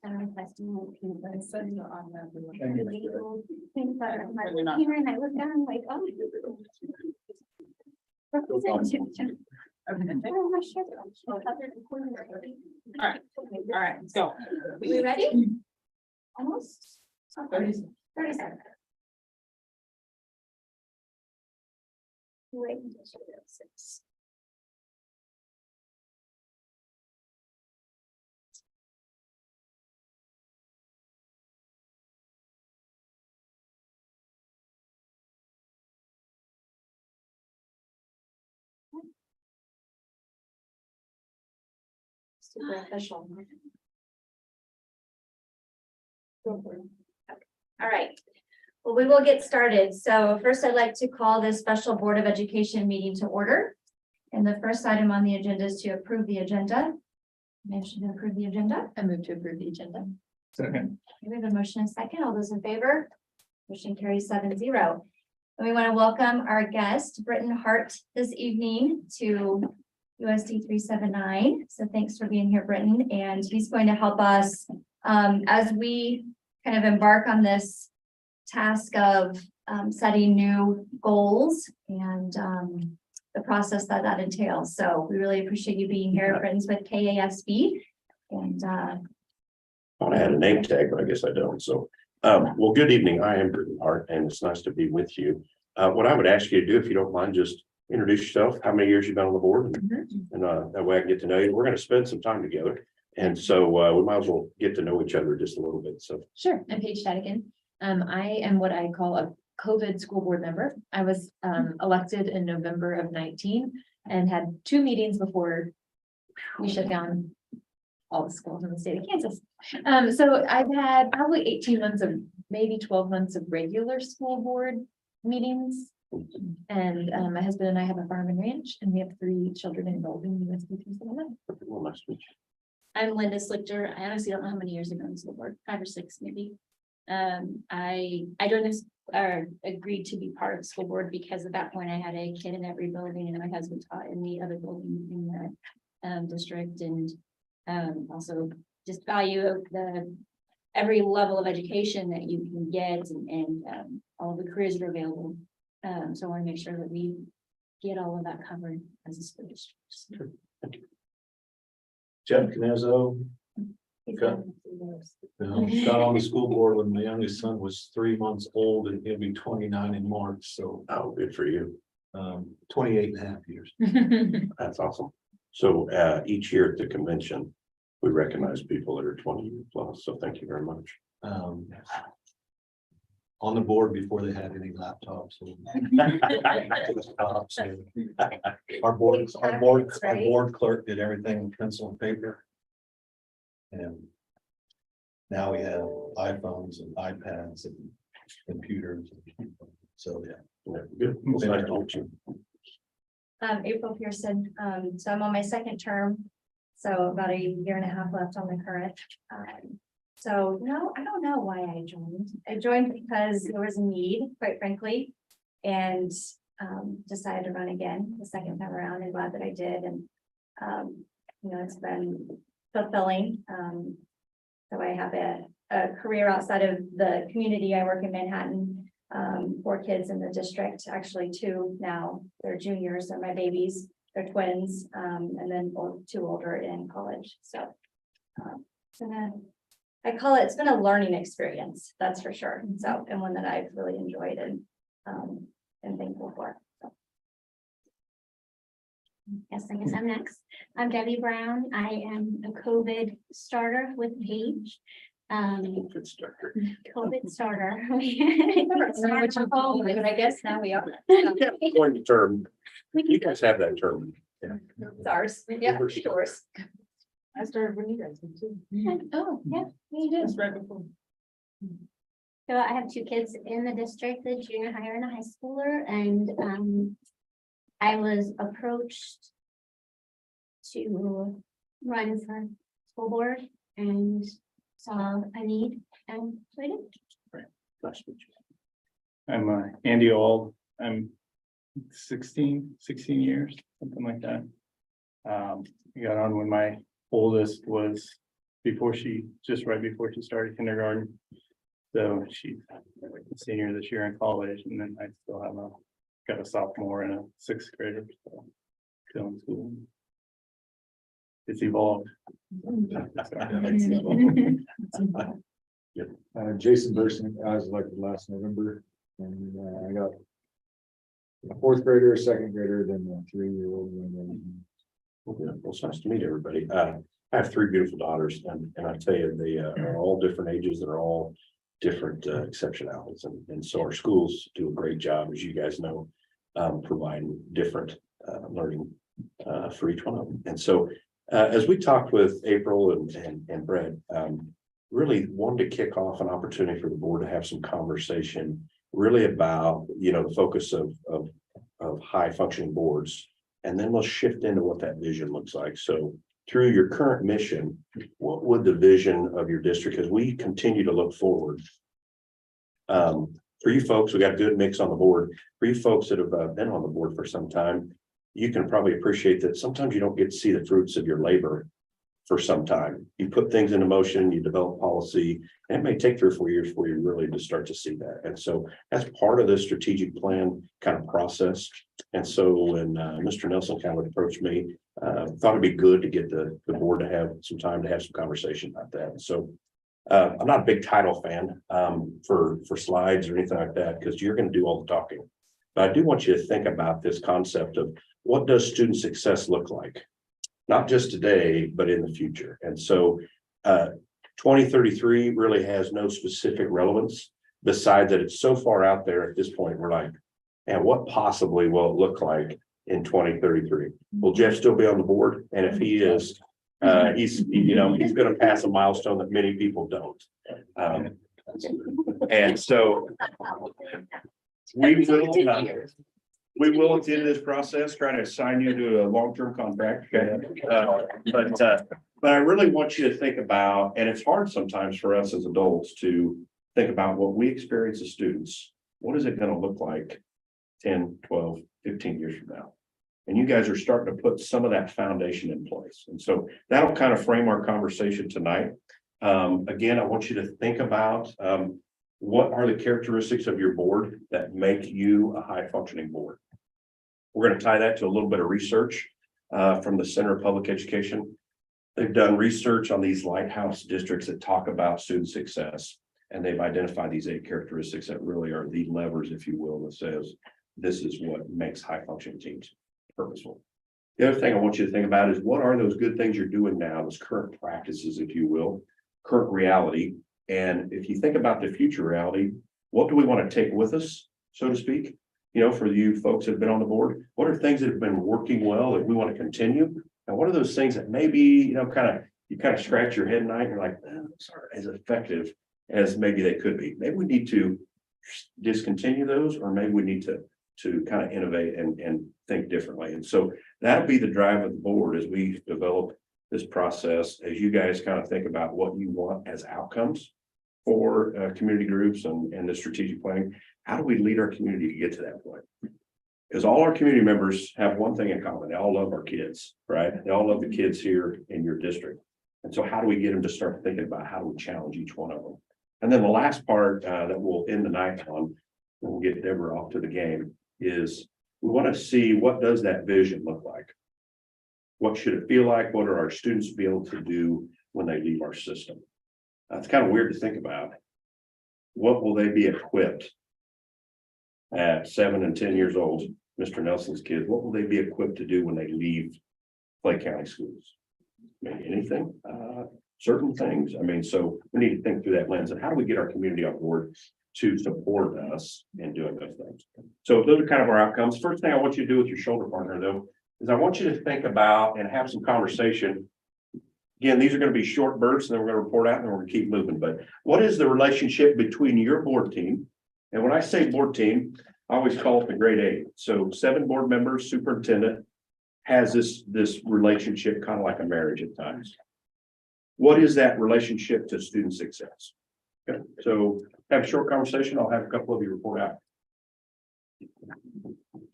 I'm requesting more people. And I look down, I'm like, oh. All right, let's go. We ready? Almost. 30 seconds. Wait. Super official. All right. Well, we will get started. So first, I'd like to call this special Board of Education meeting to order. And the first item on the agenda is to approve the agenda. Motion to approve the agenda. I move to approve the agenda. Second. We have a motion and a second. All those in favor? Motion carries 7-0. And we want to welcome our guest, Britton Hart, this evening to USD 379. So thanks for being here, Britton. And he's going to help us as we kind of embark on this task of setting new goals and the process that entails. So we really appreciate you being here. Britton's with KASB. And I had a name tag, but I guess I don't. So, well, good evening. I am Britton Hart, and it's nice to be with you. What I would ask you to do, if you don't mind, just introduce yourself, how many years you've been on the board, and that way I can get to know you. We're going to spend some time together. And so we might as well get to know each other just a little bit. So, Sure, I'm Paige Stadigan. I am what I call a COVID school board member. I was elected in November of 19 and had 2 meetings before we shut down all the schools in the state of Kansas. So I've had probably 18 months of maybe 12 months of regular school board meetings. And my husband and I have a farm and ranch, and we have 3 children enrolled in USD 379. well, nice to meet you. I'm Linda Slichter. I honestly don't know how many years ago on the school board, 5 or 6 maybe. I joined this or agreed to be part of the school board because at that point I had a kid in every building and my husband taught in the other building in the district, and also just value the every level of education that you can get and all of the careers that are available. So I want to make sure that we get all of that covered as a school district. Jeff Canezzo, He's Okay. done a few years. got on the school board when my youngest son was 3 months old, and he'll be 29 in March, so Oh, good for you. 28 and a half years. That's awesome. So each year at the convention, we recognize people that are 20 years plus. So thank you very much. On the board before they had any laptops. Our board clerk did everything with pencil and paper. And now we have iPhones and iPads and computers. So, yeah. Yeah, good. Well, nice to meet you. April Pearson, so I'm on my 2nd term, so about a year and a half left on the current. So no, I don't know why I joined. I joined because there was a need, quite frankly, and decided to run again the 2nd time around, and glad that I did. And it's been fulfilling. So I have a career outside of the community. I work in Manhattan. 4 kids in the district, actually 2 now. They're juniors, they're my babies, they're twins, and then 2 older in college. So I call it's been a learning experience, that's for sure. So, and one that I've really enjoyed and thankful for. So. Yes, I guess I'm next. I'm Debbie Brown. I am a COVID starter with Paige. Good start. COVID starter. What you call it, but I guess now we are. Going to term. You guys have that term. It's ours. Yeah, yours. I started when you guys did too. Oh, yeah, you did. That's right before. So I have 2 kids in the district, a junior higher and a high schooler, and I was approached to run for school board and saw a need, and so I did. Nice to meet you. I'm Andy Auld. I'm 16 years, something like that. I got on when my oldest was just right before she started kindergarten. So she's a senior this year in college, and then I still have got a sophomore and a sixth grader, so still in school. It's evolved. Jason Burson, I was elected last November, and I got a fourth grader, a second grader, then a 3-year-old. Well, it's nice to meet everybody. I have 3 beautiful daughters, and I tell you, they are all different ages. They're all different exceptionalities, and so our schools do a great job, as you guys know, providing different learning for each one of them. And so, as we talked with April and Brett, really wanted to kick off an opportunity for the board to have some conversation, really about the focus of high functioning boards. And then we'll shift into what that vision looks like. So through your current mission, what would the vision of your district, as we continue to look forward? For you folks, we got a good mix on the board. For you folks that have been on the board for some time, you can probably appreciate that sometimes you don't get to see the fruits of your labor for some time. You put things into motion, you develop policy, and it may take 3 or 4 years for you really to start to see that. And so that's part of the strategic plan kind of process. And so when Mr. Nelson kind of approached me, thought it'd be good to get the board to have some time to have some conversation about that. And so I'm not a big title fan for slides or anything like that, because you're going to do all the talking. But I do want you to think about this concept of what does student success look like? Not just today, but in the future. And so 2033 really has no specific relevance, besides that it's so far out there at this point. We're like, and what possibly will it look like in 2033? Will Jeff still be on the board? And if he is, he's going to pass a milestone that many people don't. And so we will at the end of this process try to assign you to a long-term contract. Okay? But I really want you to think about, and it's hard sometimes for us as adults to think about what we experience as students. What is it going to look like 10, 12, 15 years from now? And you guys are starting to put some of that foundation in place. And so that'll kind of frame our conversation tonight. Again, I want you to think about what are the characteristics of your board that make you a high functioning board. We're going to tie that to a little bit of research from the Center of Public Education. They've done research on these lighthouse districts that talk about student success, and they've identified these 8 characteristics that really are the levers, if you will, that says this is what makes high functioning teams purposeful. The other thing I want you to think about is what are those good things you're doing now, those current practices, if you will, current reality. And if you think about the future reality, what do we want to take with us, so to speak? For you folks that have been on the board, what are things that have been working well that we want to continue? And what are those things that maybe, you kind of scratch your head at night and you're like, those aren't as effective as maybe they could be. Maybe we need to discontinue those, or maybe we need to kind of innovate and think differently. And so that'll be the drive of the board as we develop this process, as you guys kind of think about what you want as outcomes for community groups and the strategic planning. How do we lead our community to get to that point? Because all our community members have one thing in common. They all love our kids, right? They all love the kids here in your district. And so how do we get them to start thinking about how do we challenge each one of them? And then the last part that we'll end the night on, and we'll get Deborah off to the game, is we want to see what does that vision look like? What should it feel like? What are our students be able to do when they leave our system? It's kind of weird to think about. What will they be equipped at 7 and 10 years old, Mr. Nelson's kids? What will they be equipped to do when they leave Clay County schools? Maybe anything, certain things. I mean, so we need to think through that lens. And how do we get our community on board to support us in doing those things? So those are kind of our outcomes. First thing I want you to do with your shoulder partner, though, is I want you to think about and have some conversation. Again, these are going to be short bursts, and then we're going to report out and then we're going to keep moving. But what is the relationship between your board team? And when I say board team, I always call it the grade 8. So 7 board members, superintendent has this relationship kind of like a marriage at times. What is that relationship to student success? Okay, so have a short conversation. I'll have a couple of you report out.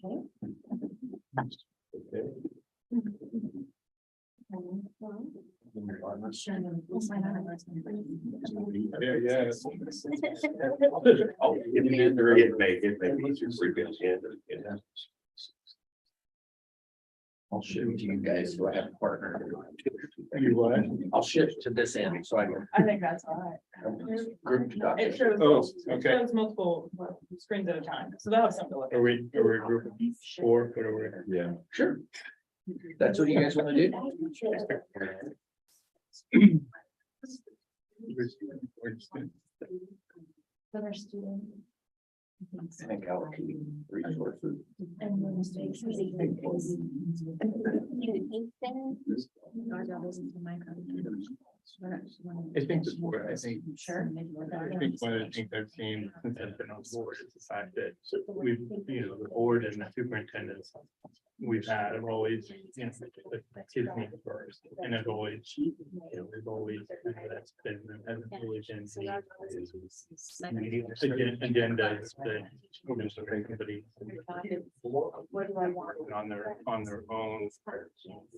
Okay. Yeah. Oh, it may be just rebuilt in. I'll shift to you guys, so I have a partner. You what? I'll shift to this end, so I can. I think that's all right. Group It shows, Oh, it okay. shows multiple screens at a time, so that was something to look at. Are we a group of 4? What are we? Yeah. Sure. That's what you guys want to do? For their student. I think allocating resources. And then mistakes. I think the board, I think. Sure. I think one of the things I've seen since I've been on board is the fact that we've, the board and the superintendents. We've had, have always, the kids need first, and have always, we've always, that's been, has always been the agenda is that everybody on their own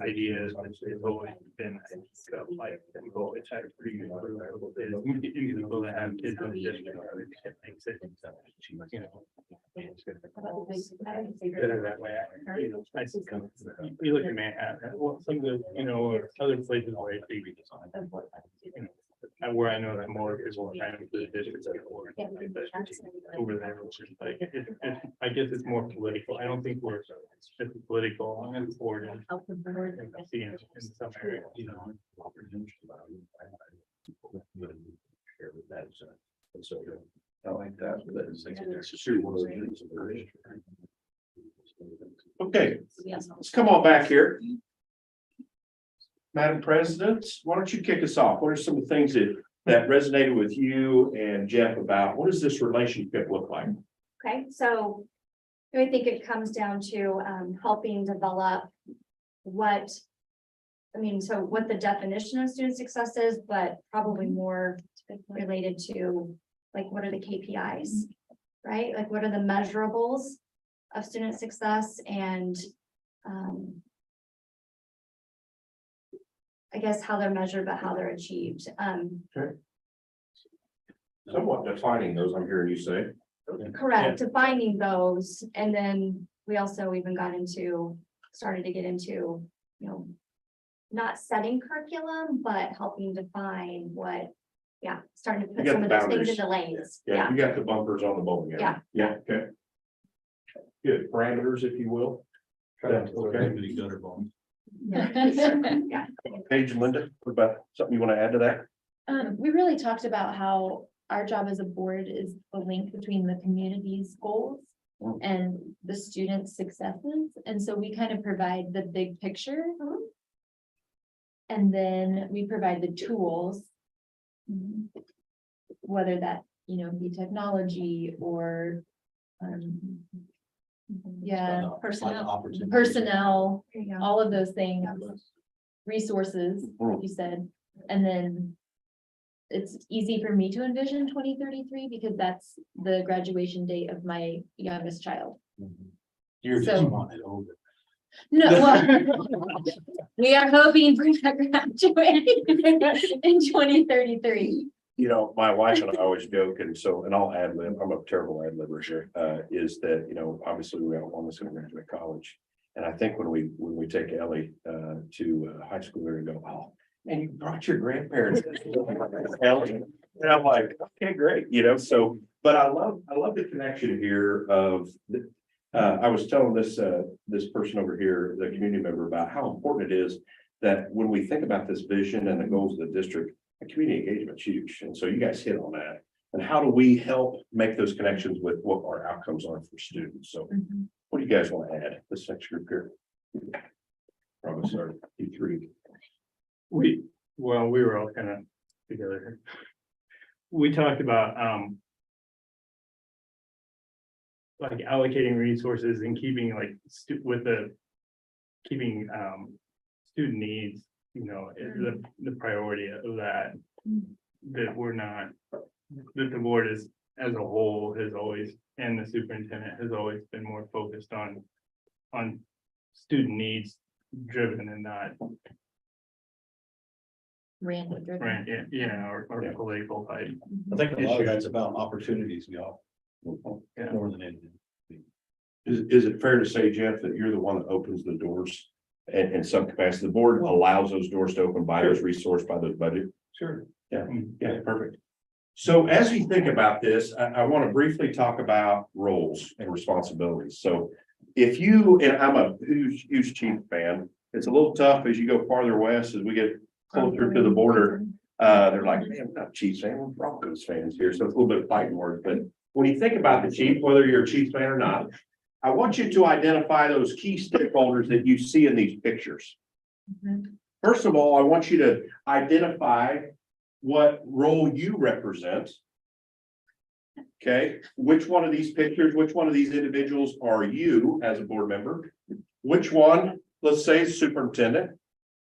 ideas, it's always been, so like, we've always had a pretty good group of people that have kids in the district. Better that way. I see. You look at Manhattan, well, some of the, or other places where it's easy to find. Where I know that more people are trying to do the district. Over there, which is like, I guess it's more political. I don't think we're it's political as a board. I see in some areas, I like that. Okay, let's come on back here. Madam President, why don't you kick us off? What are some of the things that resonated with you and Jeff about, what does this relationship look like? Okay, so I think it comes down to helping develop what, so what the definition of student success is, but probably more related to like, what are the KPIs, right? Like, what are the measurables of student success, and I guess how they're measured, but how they're achieved. Somewhat defining those, I'm hearing you say. Correct, defining those, and then we also even started to get into, not setting curriculum, but helping define what, starting to put You got some of the those things boundaries. into lanes. Yeah, you got the bumpers on the bowling alley. Yeah. Yeah, okay. Good parameters, if you will. Everybody gutter balls. Yeah. Paige and Linda, what about something you want to add to that? We really talked about how our job as a board is the link between the community's goals and the students' successes. And so we kind of provide the big picture. And then we provide the tools. Whether that, be technology or personnel, There you go. all of those things, resources, like you said, and then it's easy for me to envision 2033 because that's the graduation date of my youngest child. You're just So- want it over. No, well, we are hoping for that graduation in 2033. My wife and I always joke, and I'll ad lib, I'm a terrible ad libber here, is that, obviously we don't want this to graduate college. And I think when we take Ellie to high school, we're gonna go, oh, and you brought your grandparents. Ellie, and I'm like, okay, great, but I love the connection here of, I was telling this person over here, the community member, about how important it is that when we think about this vision and the goals of the district, community engagement's huge. And so you guys hit on that. And how do we help make those connections with what our outcomes are for students? So what do you guys want to add this next group here? Probably start P3. We were all kind of together here. We talked about, like allocating resources and keeping keeping student needs, the priority of that. That we're not, that the board is, as a whole, has always, and the superintendent has always been more focused on student needs driven and not random. Right, or political type. I think a lot of Issue. that's about opportunities, y'all, Yeah. more than anything. Is it fair to say, Jeff, that you're the one that opens the doors? In some capacity, the board allows those doors to open by those resourced by those budget? Sure. Yeah, perfect. So as you think about this, I want to briefly talk about roles and responsibilities. So if you, and I'm a huge Chief fan, it's a little tough as you go farther west, as we get closer to the border. They're like, man, I'm not a Chiefs fan, we're Broncos fans here, so it's a little bit of fighting words, but when you think about the Chief, whether you're a Chiefs fan or not, I want you to identify those key stakeholders that you see in these pictures. First of all, I want you to identify what role you represent. Okay, which one of these pictures, which one of these individuals are you as a board member? Which one, let's say superintendent?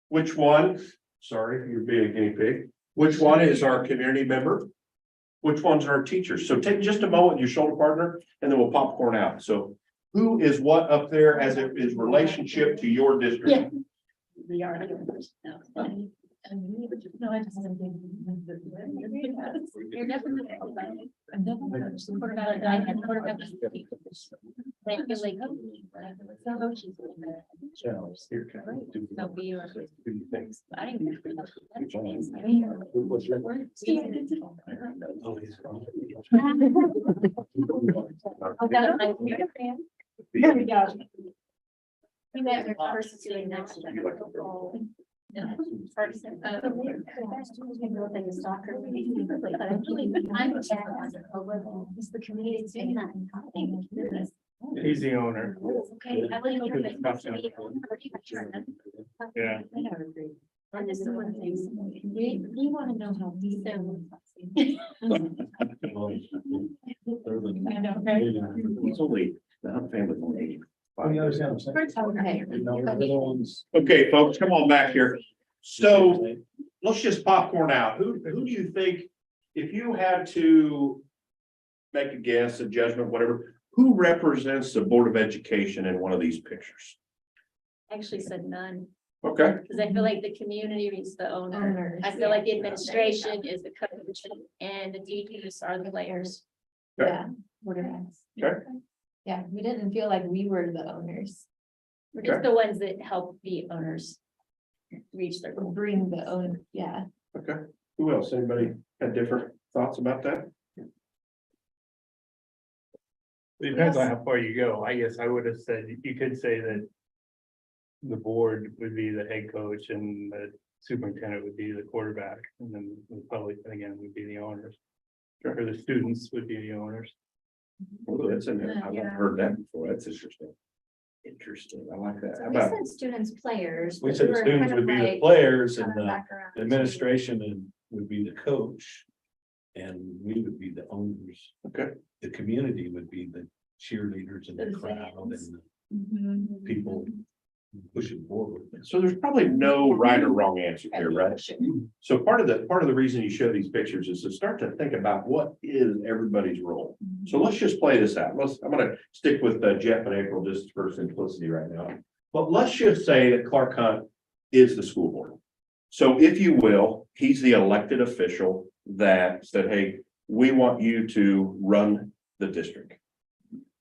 Which one, sorry, you're being a guinea pig. Which one is our community member? Which ones are our teachers? So take just a moment, your shoulder partner, and then we'll popcorn out. So who is what up there as it is relationship to your district? We are. No, I just. You're definitely. I'm definitely. Quarterback, I had quarterback. Thank you, like. So we are. I There we go. We met the person doing next. It's the community. He's the owner. Okay, I will. Yeah. And this is one thing, we want to know how we feel. I know, right? It's only the family. Okay. Okay, folks, come on back here. So let's just popcorn out. Who do you think, if you had to make a guess, a judgment, whatever, who represents the Board of Education in one of these pictures? Actually said none, Okay, because I feel like the community is the owner. I feel like the administration is the coach and the teachers are the players. Yeah. Quarterbacks. Okay. Yeah, we didn't feel like we were the owners. We're just the ones that help the owners reach their goal. Bring the own, yeah. okay. Who else? Anybody had different thoughts about that? It depends on how far you go. I guess I would have said, you could say that the board would be the head coach and the superintendent would be the quarterback, and then the public, again, would be the owners. Or the students would be the owners. Oh, that's in there. I've not heard that before. That's interesting. Interesting. I like that. How We about, said students, players. We but said were students kind of would be the like players and coming the back around to- administration and would be the coach. And we would be the owners. Okay. The community would be the cheerleaders and the The crowd and fans. the Mhm. people pushing forward. so there's probably no right or wrong answer here, right? So part of the reason you show these pictures is to start to think about what is everybody's role. So let's just play this out. I'm gonna stick with Jeff and April just for simplicity right now. But let's just say that Clark Hunt is the school board. So if you will, he's the elected official that said, hey, we want you to run the district.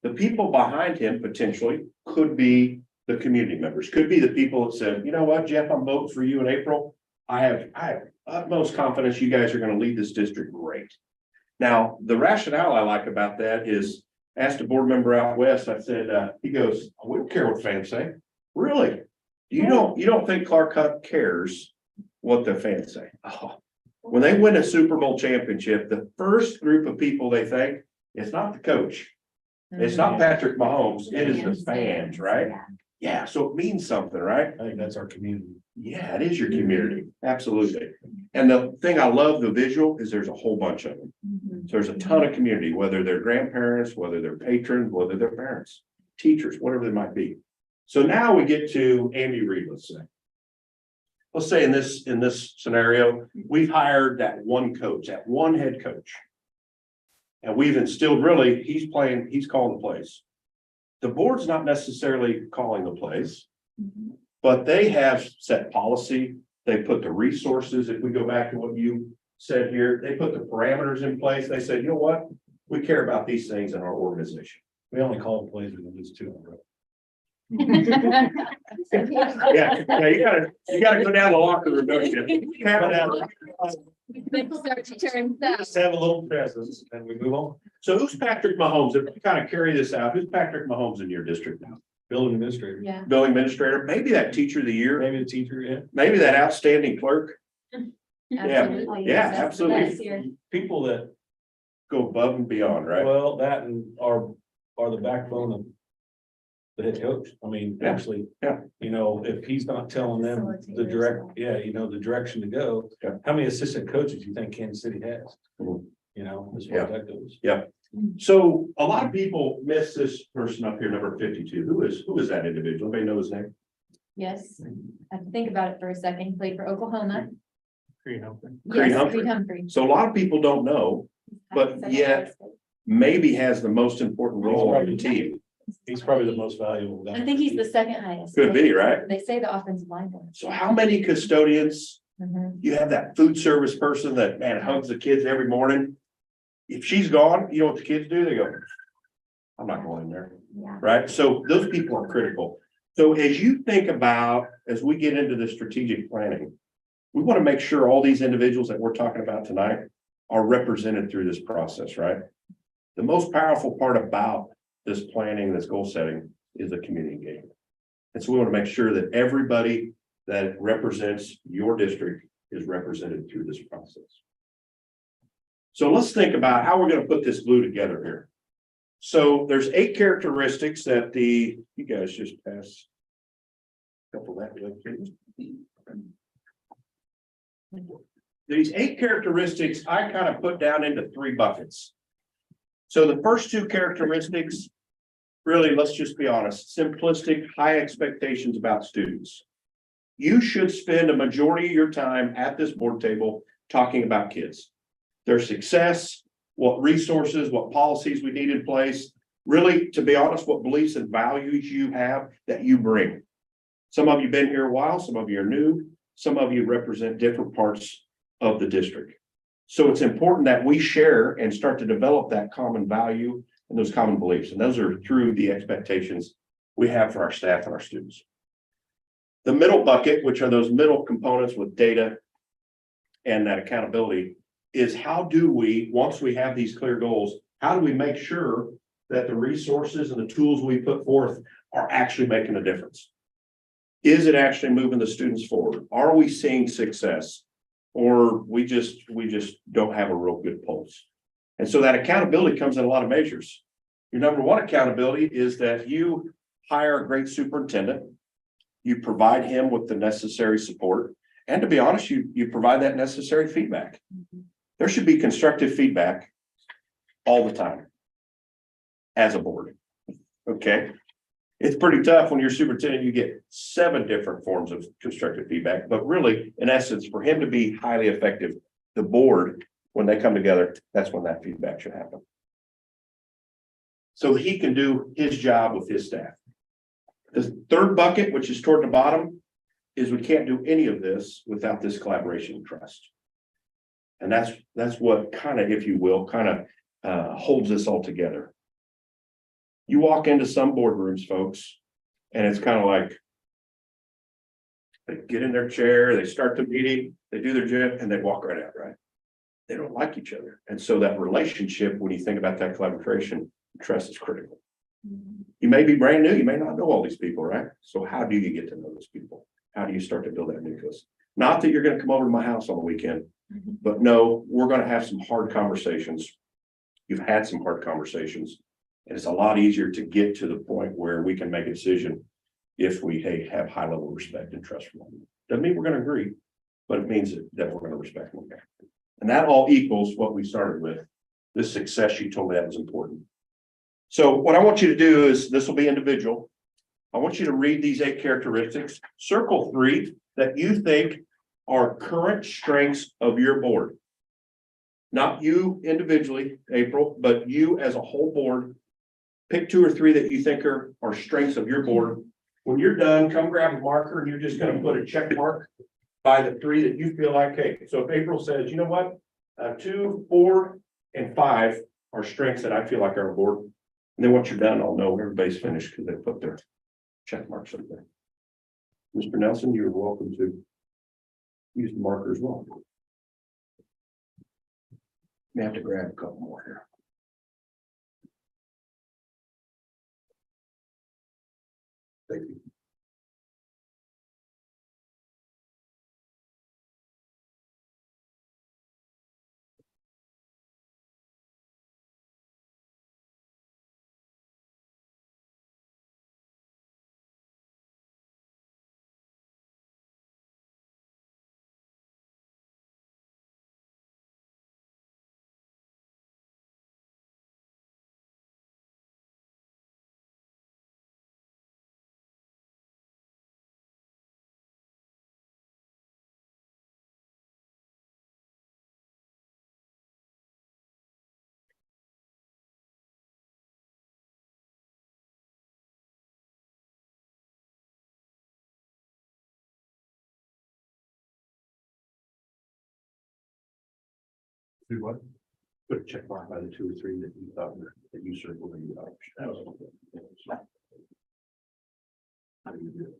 The people behind him potentially could be the community members, could be the people that said, you know what, Jeff, I'm voting for you in April. I have utmost confidence you guys are going to lead this district great. Now, the rationale I like about that is, asked a board member out west, I said, he goes, we don't care what fans say. Really? You don't think Clark Hunt cares what the fans say? Oh. When they win a Super Bowl championship, the first group of people they thank, it's not the coach. It's not Patrick Mahomes, it is the fans, right? Yeah, so it means something, right? I think that's our community. Yeah, it is your community, absolutely. And the thing I love the visual is there's a whole bunch of them. So there's a ton of community, whether they're grandparents, whether they're patrons, whether they're parents, teachers, whatever they might be. So now we get to Andy Reid, let's say. Let's say in this scenario, we've hired that one coach, that one head coach. And we've instilled really, he's calling the plays. The board's not necessarily calling the plays, but they have set policy, They put the resources, if we go back to what you said here, they put the parameters in place. They said, you know what? We care about these things in our organization. We only call it plays when we lose 2 in a row. Yeah, you gotta go down the locker room, don't you? Have it out. Just have a little presence and we move on. So who's Patrick Mahomes? If we kind of carry this out, who's Patrick Mahomes in your district now? Building administrator, Yeah. Building administrator, maybe that teacher of the year, maybe the teacher, yeah. maybe that outstanding clerk. Absolutely. Yeah, That's the absolutely. best here. People that, Go above and beyond, right? well, that and are the backbone of the head coach. I mean, Yeah. actually. Yeah. You know, if he's not telling them the the direction to go. Yeah. How many assistant coaches do you think Kansas City has? Mhm. You know, as far as that goes. So a lot of people miss this person up here, number 52. Who is that individual? Anybody know his name? Yes, I have to think about it for a second. He played for Oklahoma. Creed Humphrey. Creed Yes, Humphrey. Creed Humphrey. So a lot of people don't know, but Second yet highest. maybe has the most important role on the team. He's probably the most valuable guy. I think he's the second highest. Could be, right? They say the offensive line. So how many custodians? Mhm. You have that food service person that, man, hugs the kids every morning. If she's gone, you know what the kids do? They go, I'm not going in there, Yeah. right? So those people are critical. So as you think about, as we get into the strategic planning, we want to make sure all these individuals that we're talking about tonight are represented through this process, right? The most powerful part about this planning, this goal setting is the community engagement. And so we want to make sure that everybody that represents your district is represented through this process. So let's think about how we're going to put this glue together here. So there's 8 characteristics that you guys just passed. A couple of that, really, please. These 8 characteristics I kind of put down into 3 buckets. So the first 2 characteristics, really, let's just be honest, simplistic, high expectations about students. You should spend a majority of your time at this board table talking about kids, their success, what resources, what policies we need in place. Really, to be honest, what beliefs and values you have that you bring. Some of you have been here a while, some of you are new, some of you represent different parts of the district. So it's important that we share and start to develop that common value and those common beliefs. And those are through the expectations we have for our staff and our students. The middle bucket, which are those middle components with data and that accountability, is how do we, once we have these clear goals, how do we make sure that the resources and the tools we put forth are actually making a difference? Is it actually moving the students forward? Are we seeing success? Or we just don't have a real good pulse? And so that accountability comes in a lot of measures. Your number one accountability is that you hire a great superintendent. You provide him with the necessary support. And to be honest, you provide that necessary feedback. There should be constructive feedback all the time as a board. Okay. It's pretty tough when you're superintendent, you get 7 different forms of constructive feedback, but really, in essence, for him to be highly effective, the board, when they come together, that's when that feedback should happen. So he can do his job with his staff. The third bucket, which is toward the bottom, is we can't do any of this without this collaboration and trust. And that's what kind of, if you will, holds this all together. You walk into some boardrooms, folks, and it's kind of like they get in their chair, they start the meeting, they do their job, and they walk right out, right? They don't like each other. And so that relationship, when you think about that collaboration, trust is critical. You may be brand new, you may not know all these people, right? So how do you get to know those people? How do you start to build that nucleus? Not that you're going to come over to my house on the weekend, but no, we're going to have some hard conversations. You've had some hard conversations. And it's a lot easier to get to the point where we can make a decision if we have high level respect and trust for them. Doesn't mean we're going to agree, but it means that we're going to respect them. And that all equals what we started with. This success, you told me that was important. So what I want you to do is, this will be individual. I want you to read these 8 characteristics. Circle 3 that you think are current strengths of your board. Not you individually, April, but you as a whole board. Pick 2 or 3 that you think are strengths of your board. When you're done, come grab a marker and you're just going to put a check mark by the three that you feel like, hey, so if April says, you know what? 2, 4, and 5 are strengths that I feel like are on board. And then once you're done, I'll know everybody's finished because they put their check marks up there. Mr. Nelson, you're welcome to use the marker as well. May have to grab a couple more here. Thank you. Do what? Put a check mark by the 2 or 3 that you thought that you circled in your option. How do you do it?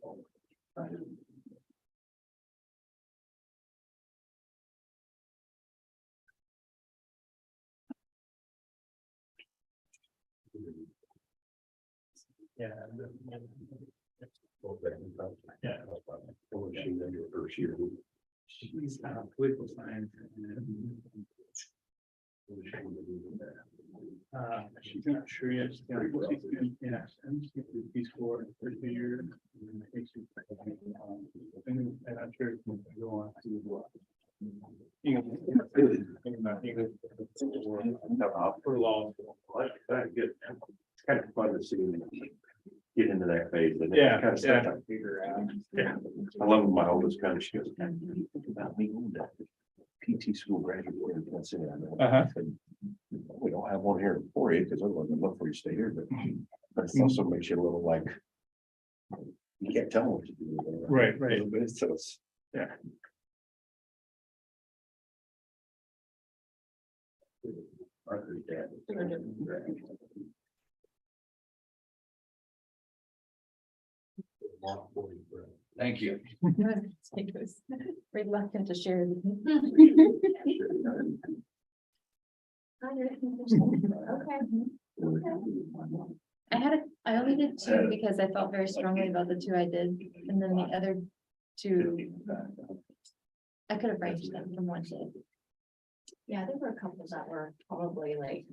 Yeah. Yeah. She did your first year. She's political science. She's not sure yet. She's been, yeah, and she's Peace Corps for 2 years. And I think she's, and I'm not sure if she'll go on to. For law. Good. It's kind of fun to see them get into that phase. And Yeah, kind of stuff yeah. I figure out. Yeah. I love my oldest kind of, she goes, think about me on that PT school graduate. That's it. Uh-huh. We don't have one here for you because otherwise I'd love for you to stay here, but it also makes you a little like. You can't tell them what to do. Right, right. But so it's. Yeah. Arthur's dad. Thank you. I was reluctant to share. I only did 2 because I felt very strongly about the 2 I did, and then the other 2. I could have ranked them from 1 to. Yeah, there were a couple that were probably like.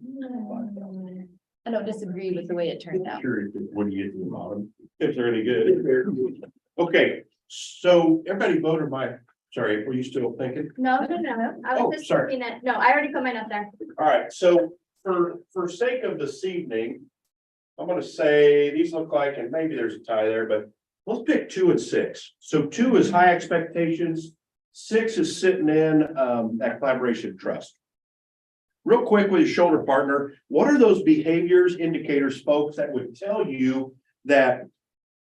I don't disagree with the way it turned out. Curious when you get to the bottom, if they're any good. Okay, so everybody voted sorry, were you still thinking? No, I Oh, was just sorry. looking at, no, I already put mine up there. All right, so for sake of this evening, I'm gonna say these look like, and maybe there's a tie there, but let's pick 2 and 6. So 2 is high expectations, 6 is sitting in that collaboration and trust. Real quick with your shoulder partner, what are those behaviors, indicators, folks, that would tell you that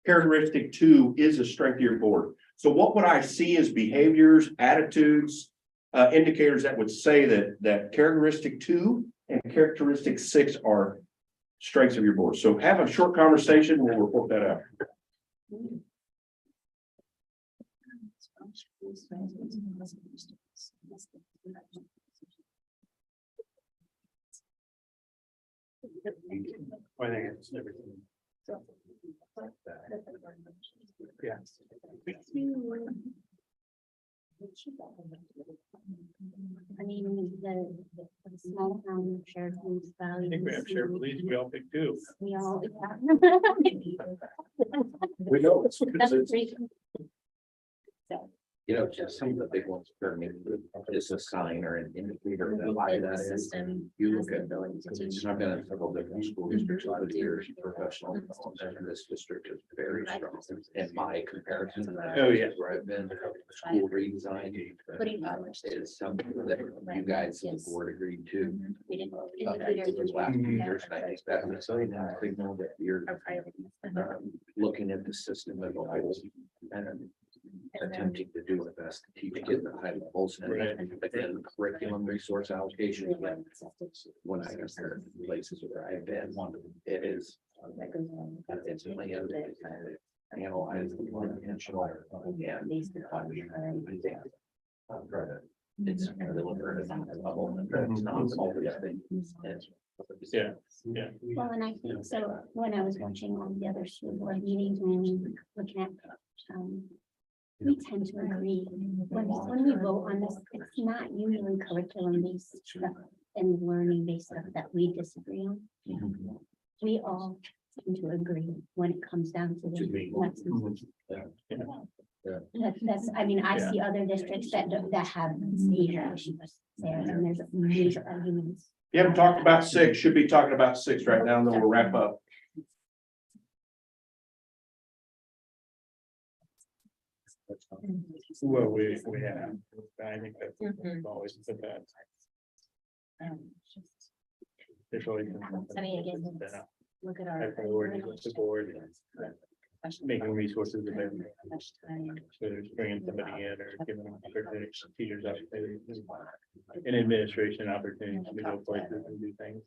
characteristic 2 is a strength of your board? So what would I see as behaviors, attitudes, indicators that would say that characteristic 2 and characteristic 6 are strengths of your board? So have a short conversation and we'll report that out. I think it's everything. Yeah. I mean, the small town of shared foods I values. think we have shared beliefs. We all pick 2. We all. We know it's. That's pretty- You know, just some of the big ones for me is a sign or an indicator that why that is. You look at, I've been in several different school districts over the years, professional development in this district is very strong in my comparison to that. Oh, yeah. Where I've been, school redesign. What do you think? Is something that you guys on the board agreed to. We didn't The last few years, and I think that was a signal that you're looking at the system as a whole. And attempting to do the best to teach kids at high levels. Right. But then curriculum resource allocation, when I compare the places where I've been, it is. It's really analyze the intentional and it's deliberate at that level. It's not all these things. Yeah, yeah. Well, and I think so, when I was watching all the other school board meetings and we were looking at, we tend to agree, when we vote on this, it's not usually curriculum based stuff and learning based stuff that we disagree on. We all tend to agree when it comes down to the nuts and bolts. That's, I mean, I see other districts that have major issues there, and there's major arguments. You haven't talked about six, should be talking about six right now, and then we'll wrap up. Well, we have, I think that's always said that. There's always been something I mean, again, that's been a Look at high our. priority with the board, making resources available. Whether it's bringing somebody in or giving them teachers opportunities. And administration opportunities to go places and do things.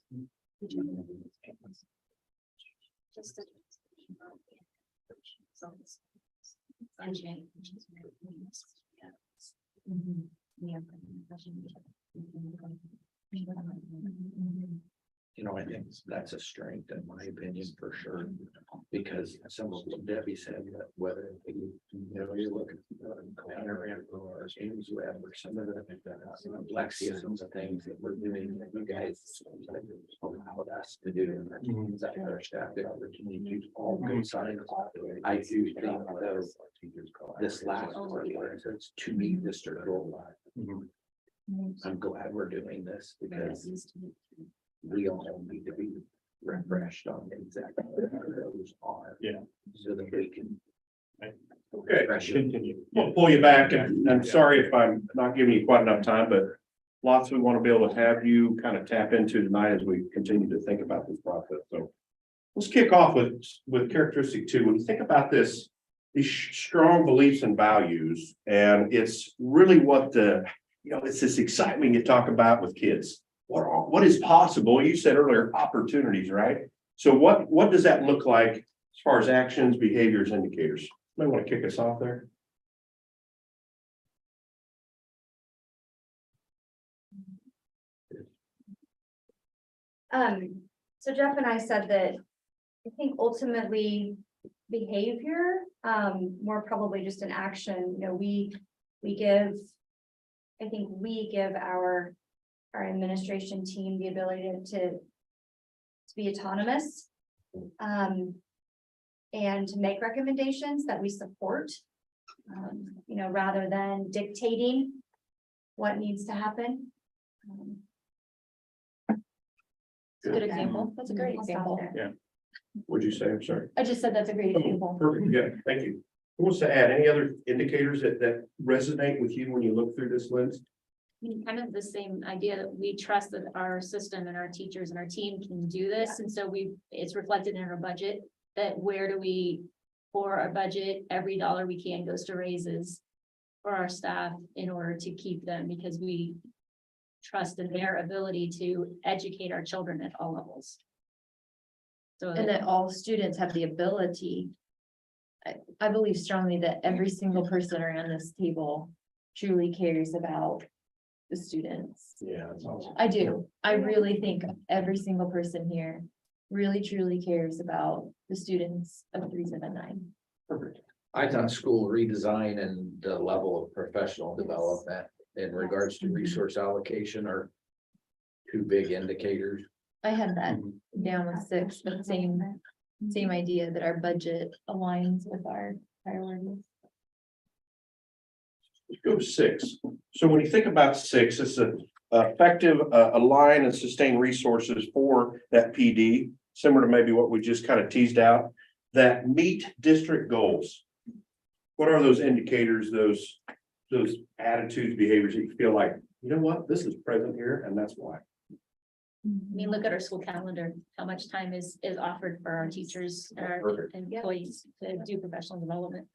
You know, I think that's a strength in my opinion, for sure, because some of what Debbie said, that whether you you look at Panorama or James Webb or some of the Lexia, some of the things that we're doing, that you guys allowed us to do. That our staff, the opportunity to all good signs. I do think that this last part, where it's to meet district goal. I'm glad we're doing this because we all need to be refreshed on exactly what those are. Yeah. So that we can. Okay, Continue. we'll pull you back, and I'm sorry if I'm not giving you quite enough time, but lots we want to be able to have you kind of tap into tonight as we continue to think about this process. So let's kick off with characteristic two. When you think about this, these strong beliefs and values, and it's really what it's this excitement you talk about with kids. What is possible? You said earlier, opportunities, right? So what does that look like as far as actions, behaviors, indicators? Might want to kick us off there. So Jeff and I said that I think ultimately behavior, more probably just an action, we give, I think we give our administration team the ability to be autonomous. And to make recommendations that we support, rather than dictating what needs to happen. It's a good example. That's a great I'll stop example. there. What'd you say? I'm sorry. I just said that's a great example. Perfect. Yeah, thank you. Who wants to add any other indicators that resonate with you when you look through this lens? Kind of the same idea that we trust that our system and our teachers and our team can do this. And so it's reflected in our budget, that where do we, for our budget, every dollar we can goes to raises for our staff in order to keep them, because we trust in their ability to educate our children at all levels. So And that all students have the ability. I believe strongly that every single person around this table truly cares about the students. Yeah, that's awesome. I do. I really think every single person here really truly cares about the students of 379. Perfect. I thought school redesign and the level of professional development in regards to resource allocation are two big indicators. I had that down with 6, but same idea that our budget aligns with our priorities. Let's go to 6. So when you think about 6, it's a effective, align and sustain resources for that PD, similar to maybe what we just kind of teased out, that meet district goals. What are those indicators, those attitudes, behaviors that you feel like, you know what, this is present here and that's why? I mean, look at our school calendar, how much time is offered for our teachers and our Perfect. employees to do professional development.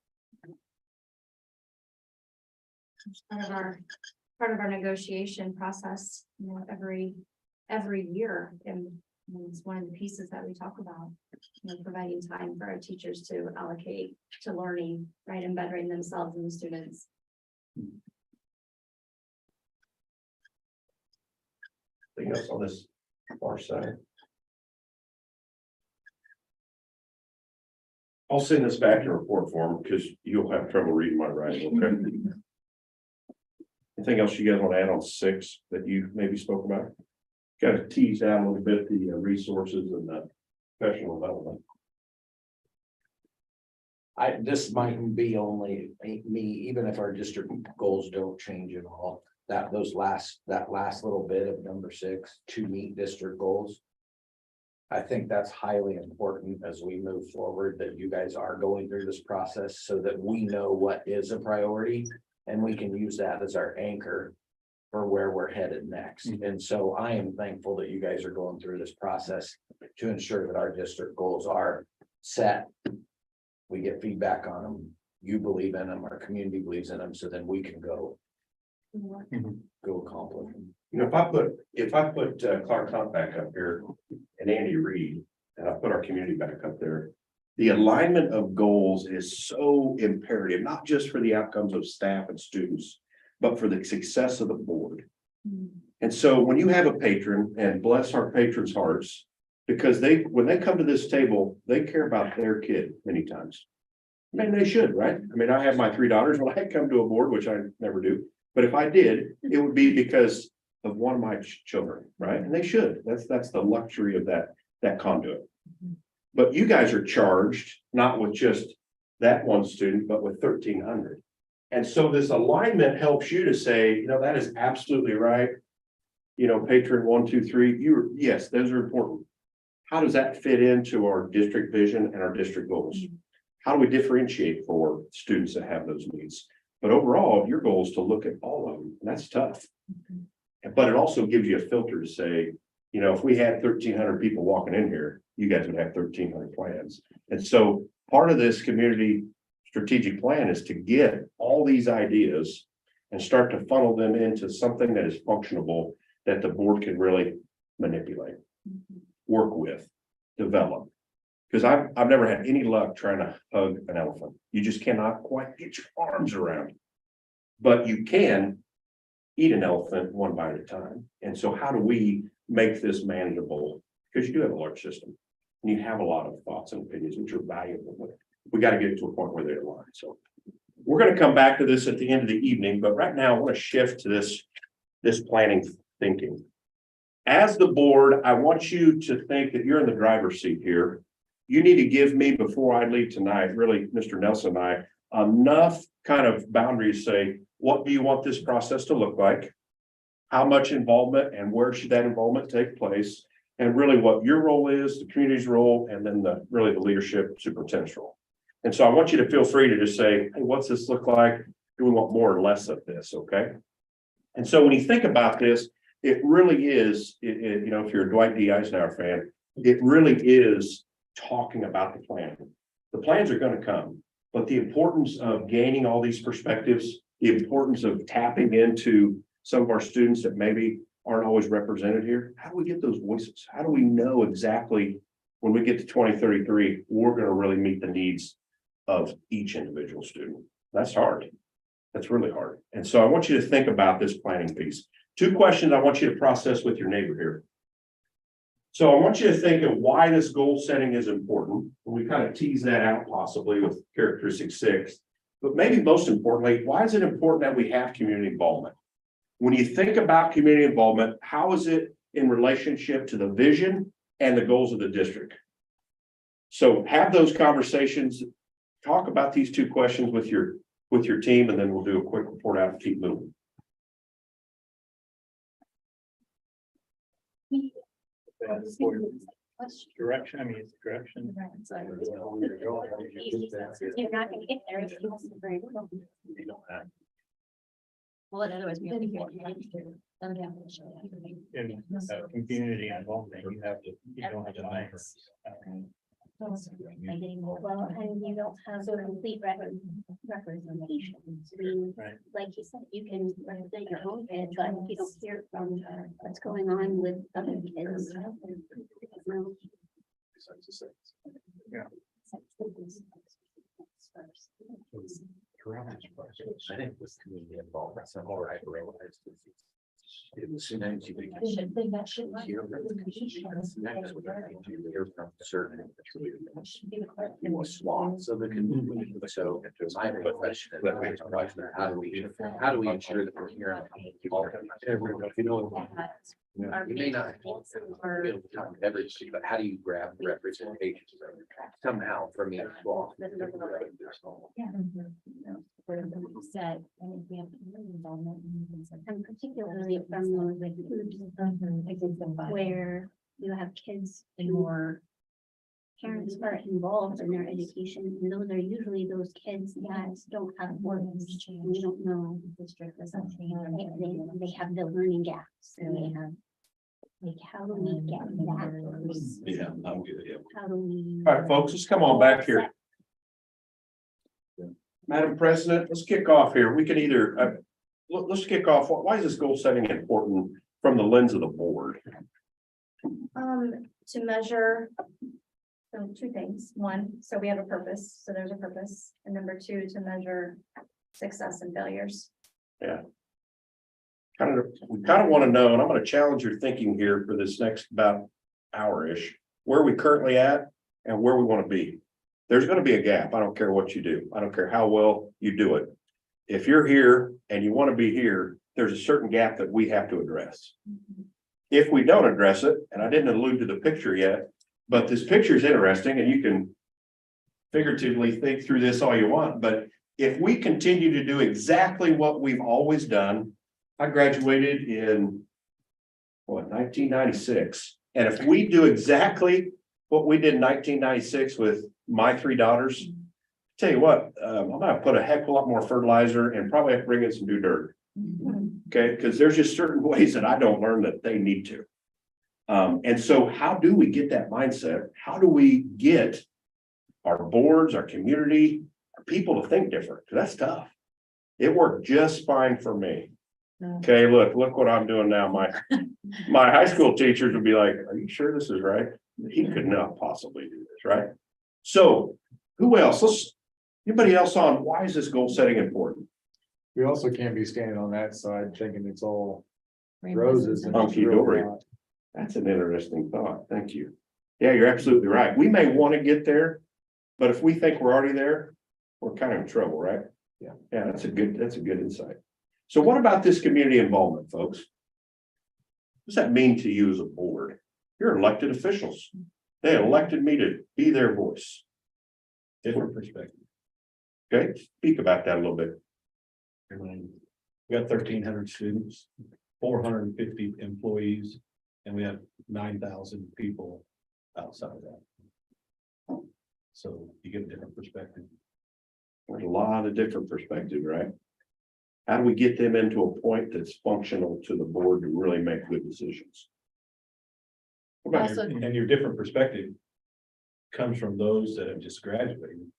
It's part of our negotiation process, you know, every year. And it's one of the pieces that we talk about, you know, providing time for our teachers to allocate to learning, right, and bettering themselves and the students. Anything else on this far side? I'll send this back in report form because you'll have trouble reading my writing, okay? Anything else you guys want to add on 6 that you maybe spoke about? Got to tease out a little bit the resources and the professional development. This might be only me, even if our district goals don't change at all, that last little bit of number 6 to meet district goals. I think that's highly important as we move forward, that you guys are going through this process so that we know what is a priority and we can use that as our anchor for where we're headed next. And so I am thankful that you guys are going through this process to ensure that our district goals are set. We get feedback on them. You believe in them, our community believes in them, so then we can go accomplish them. You know, if I put Clark Hunt back up here and Andy Reid, and I put our community back up there, the alignment of goals is so imperative, not just for the outcomes of staff and students, but for the success of the board. And so when you have a patron, and bless our patrons' hearts, because when they come to this table, they care about their kid many times. I mean, they should, right? I mean, I have my 3 daughters. When I come to a board, which I never do, but if I did, it would be because of one of my children, right? And they should. That's the luxury of that conduit. But you guys are charged not with just that one student, but with 1,300. And so this alignment helps you to say, you know, that is absolutely right. You know, patron 1, 2, 3, yes, those are important. How does that fit into our district vision and our district goals? How do we differentiate for students that have those needs? But overall, your goal is to look at all of them, and that's tough. But it also gives you a filter to say, you know, if we had 1,300 people walking in here, you guys would have 1,300 plans. And so part of this community strategic plan is to get all these ideas and start to funnel them into something that is functionable, that the board can really manipulate, work with, develop. Because I've never had any luck trying to hug an elephant. You just cannot quite get your arms around. But you can eat an elephant one bite at a time. And so how do we make this manageable? Because you do have a large system and you have a lot of thoughts and opinions, which are valuable. We got to get to a point where they align. So we're going to come back to this at the end of the evening, but right now I want to shift to this planning thinking. As the board, I want you to think that you're in the driver's seat here. You need to give me, before I leave tonight, really, Mr. Nelson and I, enough kind of boundaries, say, what do you want this process to look like? How much involvement and where should that involvement take place? And really what your role is, the community's role, and then really the leadership superintendent's role. And so I want you to feel free to just say, hey, what's this look like? Do we want more or less of this? Okay. And so when you think about this, it really is, you know, if you're a Dwight D. Eisenhower fan, it really is talking about the plan. The plans are going to come, but the importance of gaining all these perspectives, the importance of tapping into some of our students that maybe aren't always represented here. How do we get those voices? How do we know exactly when we get to 2033, we're going to really meet the needs of each individual student? That's hard. That's really hard. And so I want you to think about this planning piece. 2 questions I want you to process with your neighbor here. So I want you to think of why this goal setting is important. We kind of tease that out possibly with characteristic 6, but maybe most importantly, why is it important that we have community involvement? When you think about community involvement, how is it in relationship to the vision and the goals of the district? So have those conversations, talk about these 2 questions with your team, and then we'll do a quick report out and keep moving. Direction, I mean, it's direction. You're not gonna get there if you listen very well. You don't have. Well, in other words, we have to. In community involvement, you don't have the names. By getting more, well, and you don't have a complete representation. I mean, Right. like you said, you can represent your own kid, but if you don't hear from what's going on with other kids. No. Throughout this process, I think with community involvement, some more I realized. It was sometimes you They should, they that should. hear from certain swaths of the community. So my question is, how do we ensure that we're hearing? Everybody, you know. You may not be able to talk to everybody, but how do you grab representation somehow from each swath? Set, and if we have community involvement. And particularly from those like groups where you have kids And who more. parents are involved in their education, and those are usually those kids that don't have words. We don't know. District doesn't change. They have the learning gaps, and they have. Like, how do we get that? Yeah, I'm good, yeah. How do we? All right, folks, let's come on back here. Madam President, let's kick off here. We can either, let's kick off. Why is this goal setting important from the lens of the board? To measure. So two things. One, so we have a purpose, so there's a purpose. And number two, to measure success and failures. We kind of want to know, and I'm going to challenge your thinking here for this next about hour-ish, where we currently at and where we want to be. There's going to be a gap. I don't care what you do. I don't care how well you do it. If you're here and you want to be here, there's a certain gap that we have to address. If we don't address it, and I didn't allude to the picture yet, but this picture is interesting and you can figuratively think through this all you want, but if we continue to do exactly what we've always done, I graduated in 1996. And if we do exactly what we did in 1996 with my three daughters, tell you what, I'm gonna put a heck of a lot more fertilizer and probably have to bring in some new dirt. Okay, because there's just certain ways that I don't learn that they need to. And so how do we get that mindset? How do we get our boards, our community, our people to think different? Because that's tough. It worked just fine for me. Okay, look what I'm doing now. My high school teachers would be like, are you sure this is right? He could not possibly do this, right? So who else? Anybody else on why is this goal setting important? We also can't be standing on that side thinking it's all roses. and it's Hunky really dory. not. That's an interesting thought. Thank you. Yeah, you're absolutely right. We may want to get there, but if we think we're already there, we're kind of in trouble, right? Yeah. Yeah, that's a good insight. So what about this community involvement, folks? What does that mean to you as a board? You're elected officials. They elected me to be their voice. Different perspective. Okay, speak about that a little bit. I mean, we got 1,300 students, 450 employees, and we have 9,000 people outside of that. So you get a different perspective. There's a lot of different perspectives, right? How do we get them into a point that's functional to the board to really make good decisions? Also- And your different perspective comes from those that have just graduated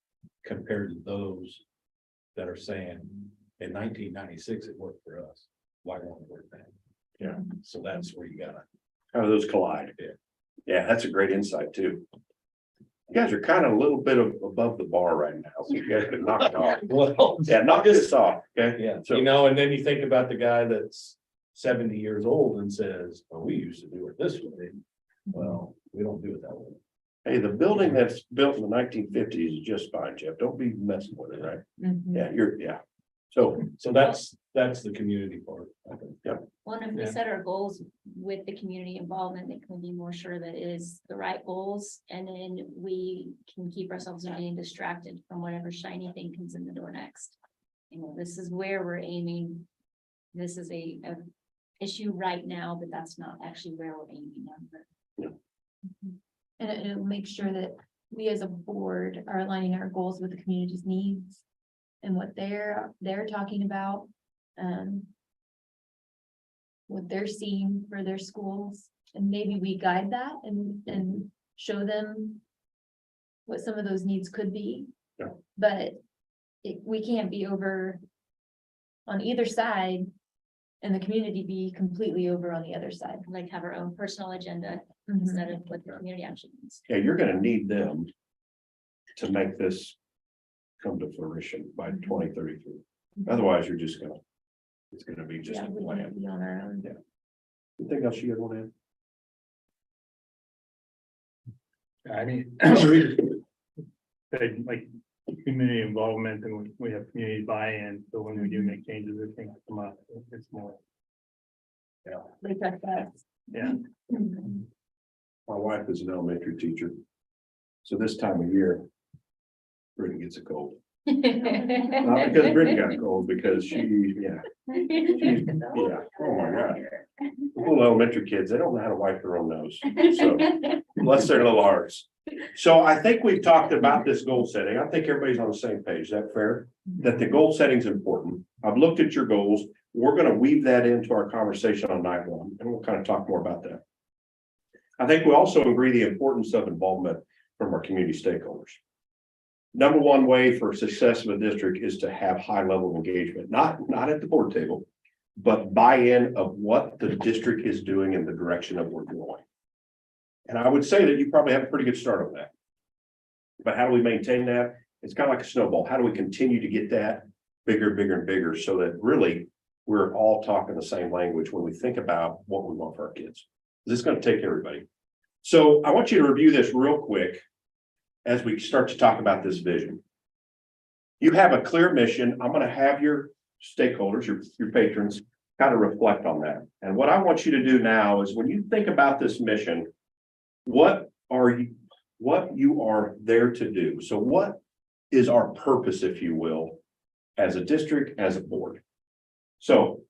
compared to those that are saying in 1996, it worked for us. Why won't it work then? Yeah. So that's where you gotta. How do those collide? Yeah. Yeah, that's a great insight too. You guys are kind of a little bit above the bar right now, so you guys can knock it off. Well, Yeah, knock this off, okay? yeah, So- you know, and then you think about the guy that's 70 years old and says, well, we used to do it this way. Well, we don't do it that way. Hey, the building that's built in the 1950s is just fine, Jeff. Don't be messing with it, right? Yeah, yeah. So, So that's the community part. I think. Well, and if we Yeah. set our goals with the community involvement, then can we be more sure that it is the right goals? And then we can keep ourselves from getting distracted from whatever shiny thing comes in the door next. You know, this is where we're aiming. This is a issue right now, but that's not actually where we're aiming. And it'll make sure that we as a board are aligning our goals with the community's needs and what they're talking about. What they're seeing for their schools, and maybe we guide that and show them what some of those needs could be. Yeah. But we can't be over on either side and the community be completely over on the other side. Like have our own personal agenda Mhm. instead of what the community actually needs. Yeah, you're gonna need them to make this come to fruition by 2033. Otherwise, you're just gonna, it's gonna be just Yeah, a we plan. can't be on our own. Anything else you guys want to add? I mean. Like community involvement and we have community buy-in, so when we do make changes, it can come up, it's more. They check that. Yeah, My wife is an elementary teacher. So this time of year, Brittany gets a cold. Not because Brittany got a cold, because she's, yeah, oh my God. Little elementary kids, they don't know how to wipe their own nose, so unless they're little hearts. So I think we've talked about this goal setting. I think everybody's on the same page. Is that fair? That the goal setting is important. I've looked at your goals. We're going to weave that into our conversation on night one, and we'll kind of talk more about that. I think we also agree the importance of involvement from our community stakeholders. Number one way for success of a district is to have high level of engagement, not at the board table, but buy-in of what the district is doing in the direction that we're going. And I would say that you probably have a pretty good start on that. But how do we maintain that? It's kind of like a snowball. How do we continue to get that bigger, bigger, and bigger so that really we're all talking the same language when we think about what we want for our kids? This is going to take everybody. So I want you to review this real quick as we start to talk about this vision. You have a clear mission. I'm going to have your stakeholders, your patrons, kind of reflect on that. And what I want you to do now is when you think about this mission, what you are there to do. So what is our purpose, if you will, as a district, as a board? So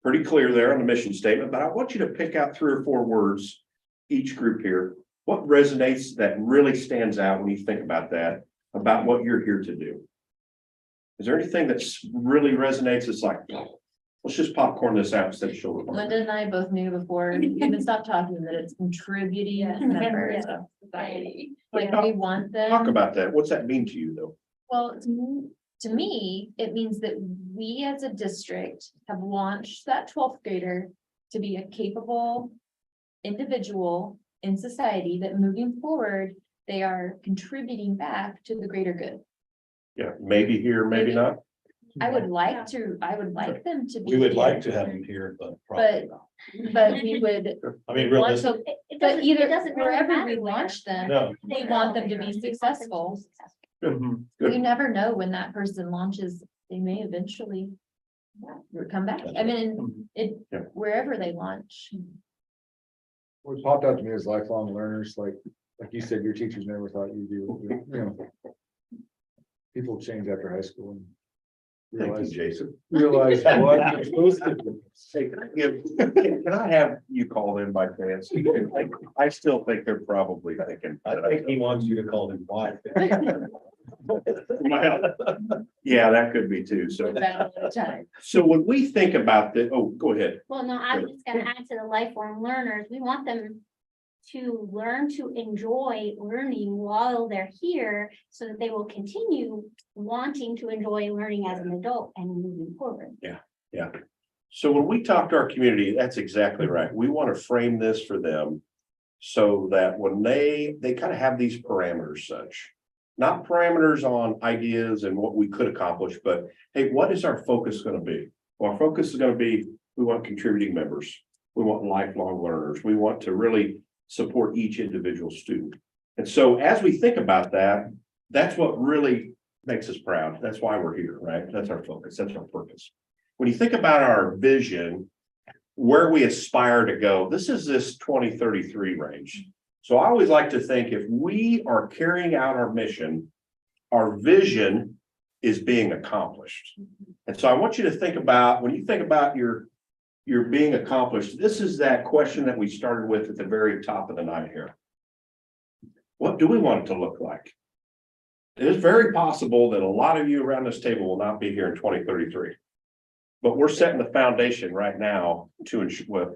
pretty clear there on the mission statement, but I want you to pick out 3 or 4 words, each group here. What resonates that really stands out when you think about that, about what you're here to do? Is there anything that's really resonates? It's like, let's just popcorn this out instead of shoulder. Linda and I both knew before we even stopped talking that it's contributing members of Society. like we want them. Talk about that. What's that mean to you, though? Well, to me, it means that we as a district have launched that 12th grader to be a capable individual in society that moving forward, they are contributing back to the greater good. Yeah, maybe here, maybe not. I would like them to be. We would here, like to have them here, but probably not. But we would I mean, want realistically, to, It but doesn't- it either doesn't really wherever matter we where. launch them, no, we want them to be successful. Mhm. You never know when that person launches, they may eventually come back. I mean, it, Yeah. wherever they launch. What popped out to me is lifelong learners, like you said, your teachers never thought you'd do, you know. People change after high school and Thank you, Jason. realize what you're supposed to do. Hey, can I have you call them by chance? I still think they're probably thinking. I think he wants you to call him wife. Yeah, that could be too. So when we think about the, oh, go ahead. Well, no, I was just gonna add to the lifelong learners, we want them to learn to enjoy learning while they're here, so that they will continue wanting to enjoy learning as an adult and moving forward. Yeah. So when we talk to our community, that's exactly right. We want to frame this for them so that when they kind of have these parameters such, not parameters on ideas and what we could accomplish, but hey, what is our focus going to be? Well, our focus is going to be, we want contributing members. We want lifelong learners. We want to really support each individual student. And so as we think about that, that's what really makes us proud. That's why we're here, right? That's our focus. That's our purpose. When you think about our vision, where we aspire to go, this is this 2033 range. So I always like to think if we are carrying out our mission, our vision is being accomplished. And so I want you to think about, when you think about your being accomplished, this is that question that we started with at the very top of the night here. What do we want it to look like? It is very possible that a lot of you around this table will not be here in 2033. But we're setting the foundation right now to ensure, well,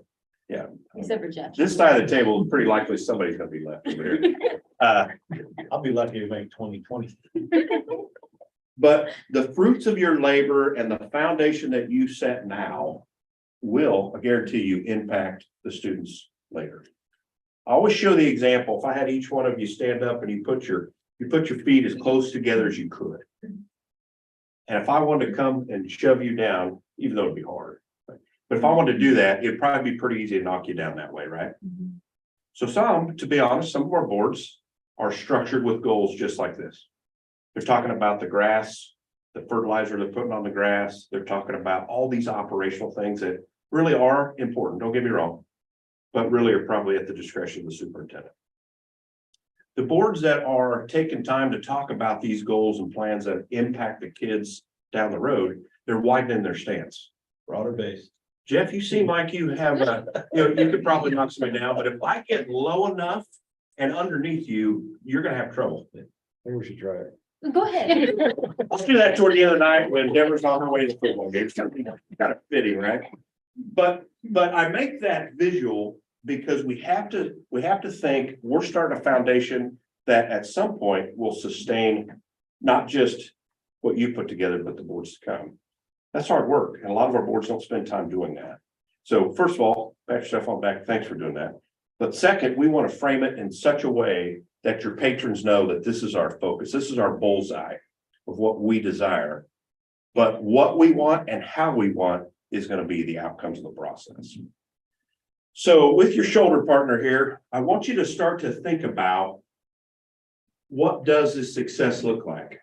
Yeah. Except for Jeff. This side of the table, pretty likely somebody's gonna be left over here. I'll be lucky to make 2020. But the fruits of your labor and the foundation that you set now will, I guarantee you, impact the students later. I always show the example. If I had each one of you stand up and you put your feet as close together as you could. And if I wanted to come and shove you down, even though it'd be hard, but if I wanted to do that, it'd probably be pretty easy to knock you down that way, right? So to be honest, some of our boards are structured with goals just like this. They're talking about the grass, the fertilizer they're putting on the grass. They're talking about all these operational things that really are important. Don't get me wrong, but really are probably at the discretion of the superintendent. The boards that are taking time to talk about these goals and plans that impact the kids down the road, they're widening their stance. Broader base. Jeff, you seem like you have you could probably knock somebody down, but if I get low enough and underneath you, you're gonna have trouble. Maybe we should try it. Go ahead. Let's do that toward the other night when Deborah's on her way to the football game. It's gonna be kind of fitting, right? But I make that visual because we have to think we're starting a foundation that at some point will sustain not just what you put together, but the boards to come. That's hard work, and a lot of our boards don't spend time doing that. So first of all, pat yourself on the back, thanks for doing that. But second, we want to frame it in such a way that your patrons know that this is our focus, this is our bullseye of what we desire. But what we want and how we want is going to be the outcomes of the process. So with your shoulder partner here, I want you to start to think about what does this success look like?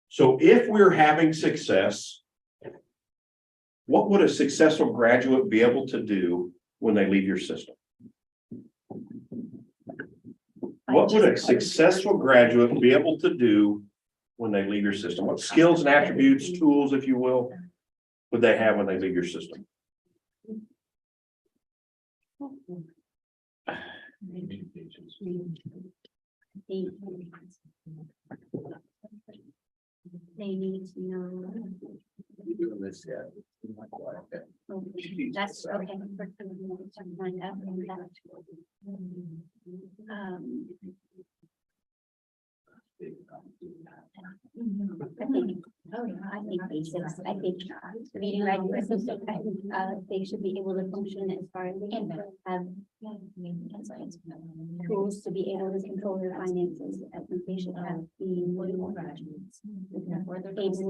So if we're having success, what would a successful graduate be able to do when they leave your system? What would a successful graduate be able to do when they leave your system? What skills and attributes, tools, if you will, would they have when they leave your system? They need to know. Doing this, yeah. That's okay. Find out and that. I think basics, I think reading, writing, they should be able to function as far as they can have tools to be able to control their finances. I think they should have the able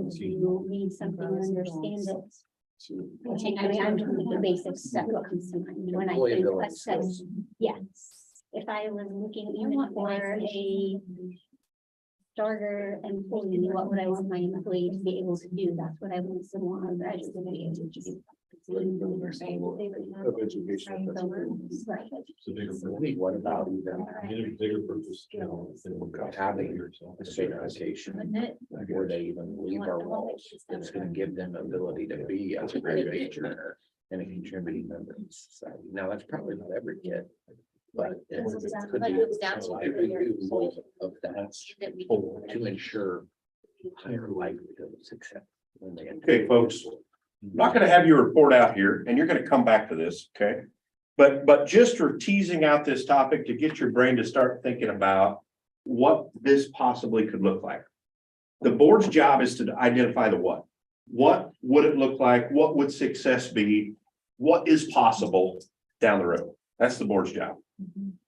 to read something and understand it. I mean, I'm just the basics stuff that comes to mind when I think success. Yes, if I was looking even for a starter employee, what would I want my employee to be able to do? That's what I would want our graduates to be able to do. Of education. What about Get a bigger purpose. having a certification before they even leave our walls? It's gonna give them the ability to be a great learner and a contributing member of society. Now, that's probably not every kid. But it could be every role of that to ensure higher likelihood of success. when they Okay, folks, I'm not gonna have you report out here, and you're gonna come back to this, okay? But just for teasing out this topic to get your brain to start thinking about what this possibly could look like. The board's job is to identify the what. What would it look like? What would success be? What is possible down the road? That's the board's job.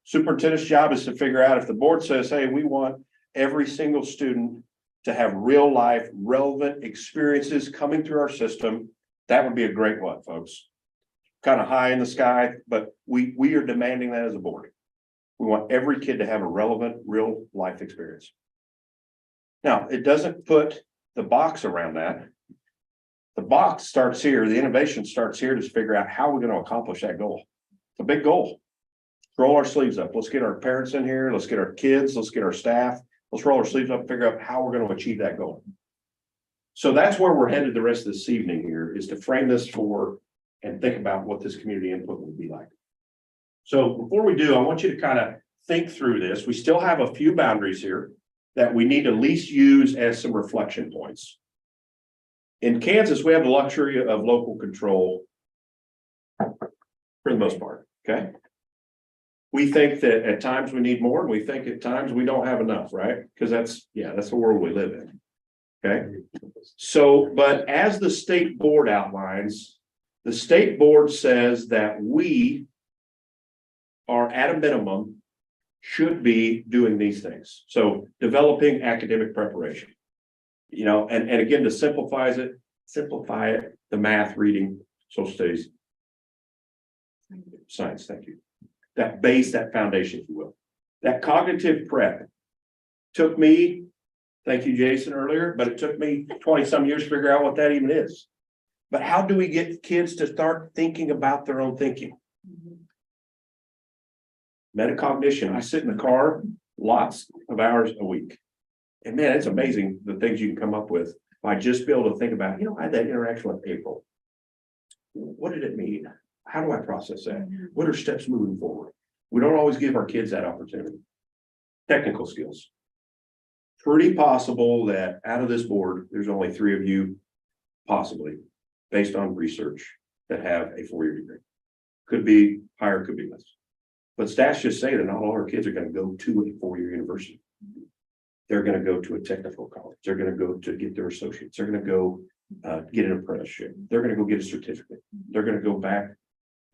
Superintendent's job is to figure out if the board says, hey, we want every single student to have real life relevant experiences coming through our system. That would be a great one, folks. Kind of high in the sky, but we are demanding that as a board. We want every kid to have a relevant real life experience. Now, it doesn't put the box around that. The box starts here. The innovation starts here to figure out how we're going to accomplish that goal. It's a big goal. Roll our sleeves up. Let's get our parents in here. Let's get our kids. Let's get our staff. Let's roll our sleeves up and figure out how we're going to achieve that goal. So that's where we're headed the rest of this evening here, is to frame this for and think about what this community input will be like. So before we do, I want you to kind of think through this. We still have a few boundaries here that we need to at least use as some reflection points. In Kansas, we have the luxury of local control for the most part. Okay. We think that at times we need more, and we think at times we don't have enough, right? Because that's the world we live in. Okay, so, but as the state board outlines, the state board says that we are at a minimum should be doing these things. So developing academic preparation. You know, and again, to simplify it, the math, reading, social studies. Science, thank you. That base, that foundation, if you will. That cognitive prep took me, thank you, Jason, earlier, but it took me 20 some years to figure out what that even is. But how do we get kids to start thinking about their own thinking? Metacognition. I sit in the car lots of hours a week. And man, it's amazing the things you can come up with by just be able to think about, you know, I had that interaction with April. What did it mean? How do I process that? What are steps moving forward? We don't always give our kids that opportunity. Technical skills. Pretty possible that out of this board, there's only 3 of you, possibly, based on research, that have a 4-year degree. Could be higher, could be less. But stats just say that not all our kids are going to go to a 4-year university. They're going to go to a technical college. They're going to go to get their associates. They're going to go get an apprenticeship. They're going to go get a certificate. They're going to go back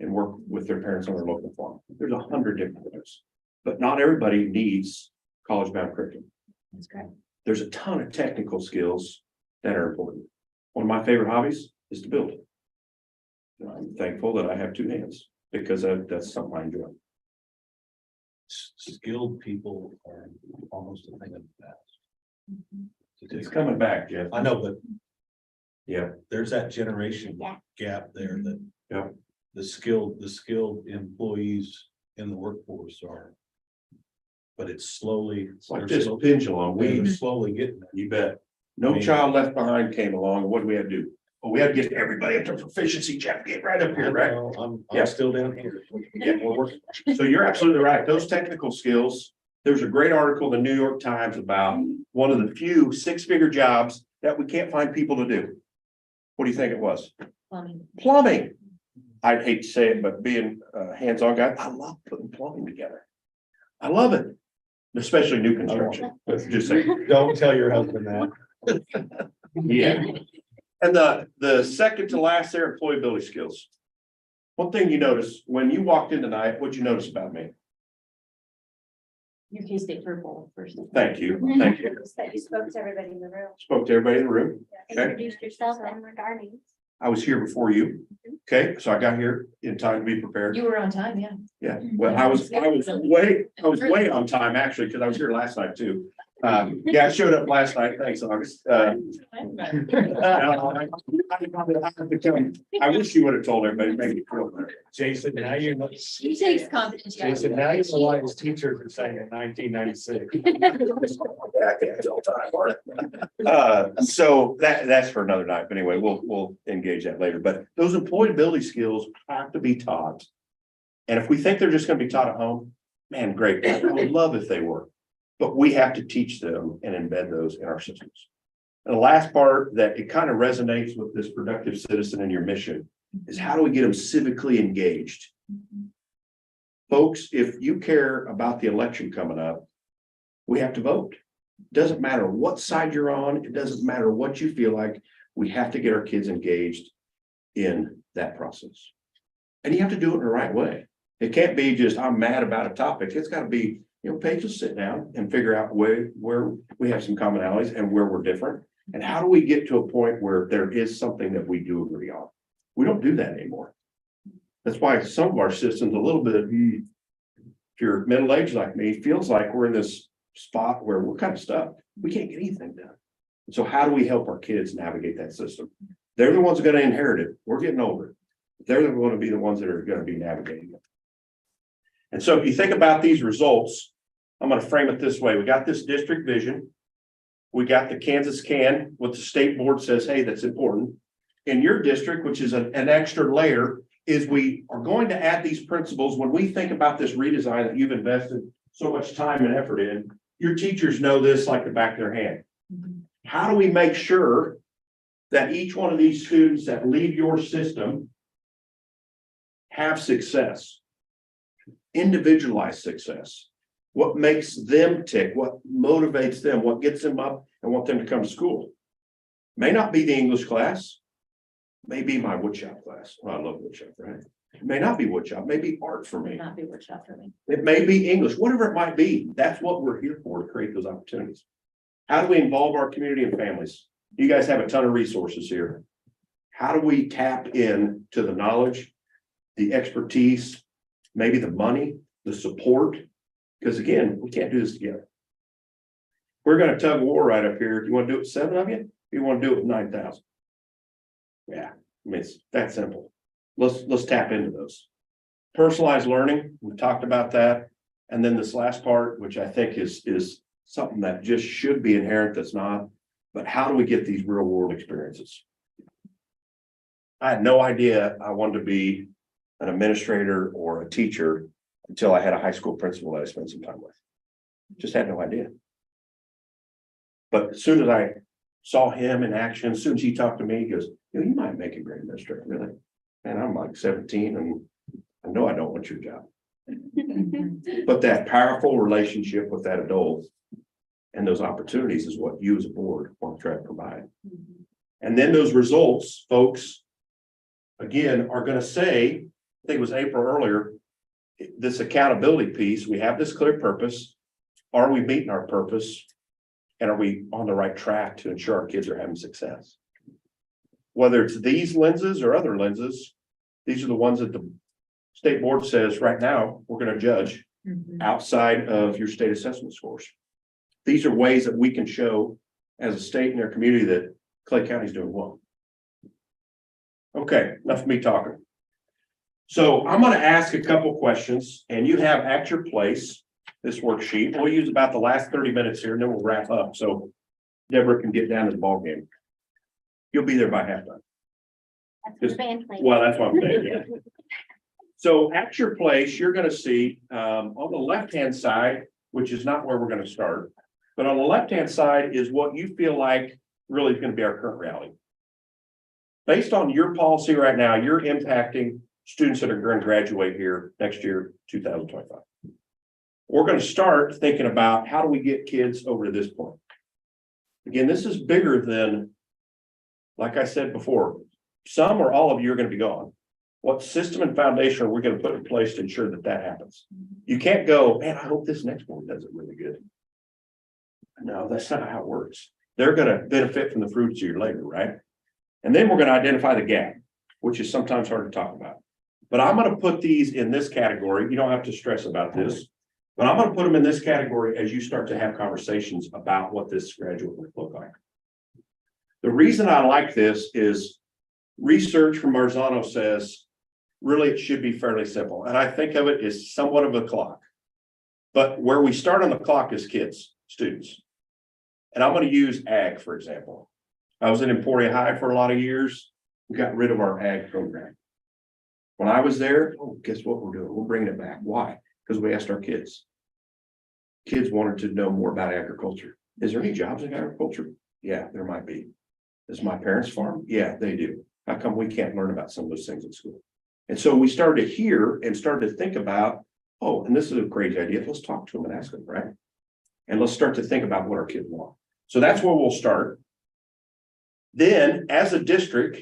and work with their parents on their local farm. There's 100 different ways, but not everybody needs college-bound curriculum. That's correct. There's a ton of technical skills that are important. One of my favorite hobbies is to build. And I'm thankful that I have 2 hands because that's something I enjoy. Skilled people are almost a thing of the past. It's coming back, Jeff. I know, but Yeah, there's that generation Yeah. gap there that. Yeah. The skilled employees in the workforce are. But it's slowly. it's like they're this slow- pendulum. They're We, slowly getting there. you bet. No child left behind came along. What do we have to do? Well, we had to get everybody up to proficiency. Jeff, get right up here, right? I'm Yeah. still down here. Yeah, we're working. So you're absolutely right. Those technical skills, there's a great article in the New York Times about one of the few 6-figure jobs that we can't find people to do. What do you think it was? Plumbing. Plumbing. I'd hate to say it, but being a hands-on guy, I love putting plumbing together. I love it, especially new construction. Just saying. Don't tell your husband that. Yeah. And the second to last there, employability skills. One thing you notice when you walked in tonight, what'd you notice about me? Your K-State purple first. Thank you, thank you. That you spoke to everybody in the room. Spoke to everybody in the room. Okay. Introduced yourself and regarding. I was here before you. Okay, so I got here in time to be prepared. You were on time, yeah. Yeah, well, I was way on time actually, because I was here last night too. Yeah, I showed up last night. Thanks, August. I wish you would have told everybody, make it feel better. Jason, now you know. She takes confidence. Jason, now you know why his teachers were saying in 1996. So that's for another night, but anyway, we'll engage that later, but those employability skills have to be taught. And if we think they're just gonna be taught at home, man, great, I would love if they were, but we have to teach them and embed those in our systems. And the last part that it kind of resonates with this productive citizen and your mission is how do we get them civically engaged? Folks, if you care about the election coming up, we have to vote. Doesn't matter what side you're on. It doesn't matter what you feel like. We have to get our kids engaged in that process. And you have to do it in the right way. It can't be just, I'm mad about a topic. It's got to be, Paige will sit down and figure out where we have some commonalities and where we're different. And how do we get to a point where there is something that we do agree on? We don't do that anymore. That's why some of our systems a little bit, if you're middle-aged like me, feels like we're in this spot where we're kind of stuck. We can't get anything done. So how do we help our kids navigate that system? They're the ones who are going to inherit it. We're getting older. They're going to be the ones that are going to be navigating it. And so if you think about these results, I'm going to frame it this way. We got this district vision. We got the Kansas can, what the state board says, hey, that's important. In your district, which is an extra layer, is we are going to add these principles. When we think about this redesign that you've invested so much time and effort in, your teachers know this like the back of their hand. How do we make sure that each one of these students that leave your system have success? individualized success. What makes them tick, what motivates them, what gets them up and want them to come to school. May not be the English class. May be my woodshop class. Well, I love woodshop, right? It may not be woodshop, may be art for Would me. not be workshop for me. It may be English, whatever it might be. That's what we're here for, to create those opportunities. How do we involve our community and families? You guys have a ton of resources here. How do we tap in to the knowledge, the expertise, maybe the money, the support? Because again, we can't do this together. We're gonna tug of war right up here. You want to do it with 7 of you? You want to do it with 9,000? Yeah, I mean, it's that simple. Let's tap into those. Personalized learning, we talked about that. And then this last part, which I think is something that just should be inherent, that's not. But how do we get these real world experiences? I had no idea I wanted to be an administrator or a teacher until I had a high school principal that I spent some time with. Just had no idea. But as soon as I saw him in action, as soon as he talked to me, he goes, you might make a great administrator, really. And I'm like 17 and I know I don't want your job. But that powerful relationship with that adult and those opportunities is what you as a board want to try to provide. And then those results, folks, again, are going to say, I think it was April earlier, this accountability piece, we have this clear purpose. Are we meeting our purpose? And are we on the right track to ensure our kids are having success? Whether it's these lenses or other lenses, these are the ones that the state board says right now, we're going to judge outside of your state assessment scores. These are ways that we can show as a state and our community that Clay County is doing well. Okay, enough of me talking. So I'm going to ask a couple questions and you have at your place this worksheet. We'll use about the last 30 minutes here and then we'll wrap up. So Deborah can get down to the ball game. You'll be there by halftime. That's what the band played. Well, that's what I'm saying, yeah. So at your place, you're gonna see on the left-hand side, which is not where we're gonna start, but on the left-hand side is what you feel like really is gonna be our current reality. Based on your policy right now, you're impacting students that are going to graduate here next year, 2025. We're gonna start thinking about how do we get kids over to this point. Again, this is bigger than, like I said before, some or all of you are going to be gone. What system and foundation are we going to put in place to ensure that that happens? You can't go, man, I hope this next one does it really good. No, that's not how it works. They're going to benefit from the fruits of your labor, right? And then we're going to identify the gap, which is sometimes hard to talk about. But I'm going to put these in this category. You don't have to stress about this, but I'm going to put them in this category as you start to have conversations about what this graduate will look like. The reason I like this is research from Marzano says, really, it should be fairly simple. And I think of it as somewhat of a clock. But where we start on the clock is kids, students. And I'm going to use ag, for example. I was in Emporia High for a lot of years. We got rid of our ag program. When I was there, oh, guess what we're doing? We're bringing it back. Why? Because we asked our kids. Kids wanted to know more about agriculture. Is there any jobs in agriculture? Yeah, there might be. Does my parents farm? Yeah, they do. How come we can't learn about some of those things in school? And so we started to hear and started to think about, oh, and this is a crazy idea. Let's talk to them and ask them, right? And let's start to think about what our kids want. So that's where we'll start. Then as a district,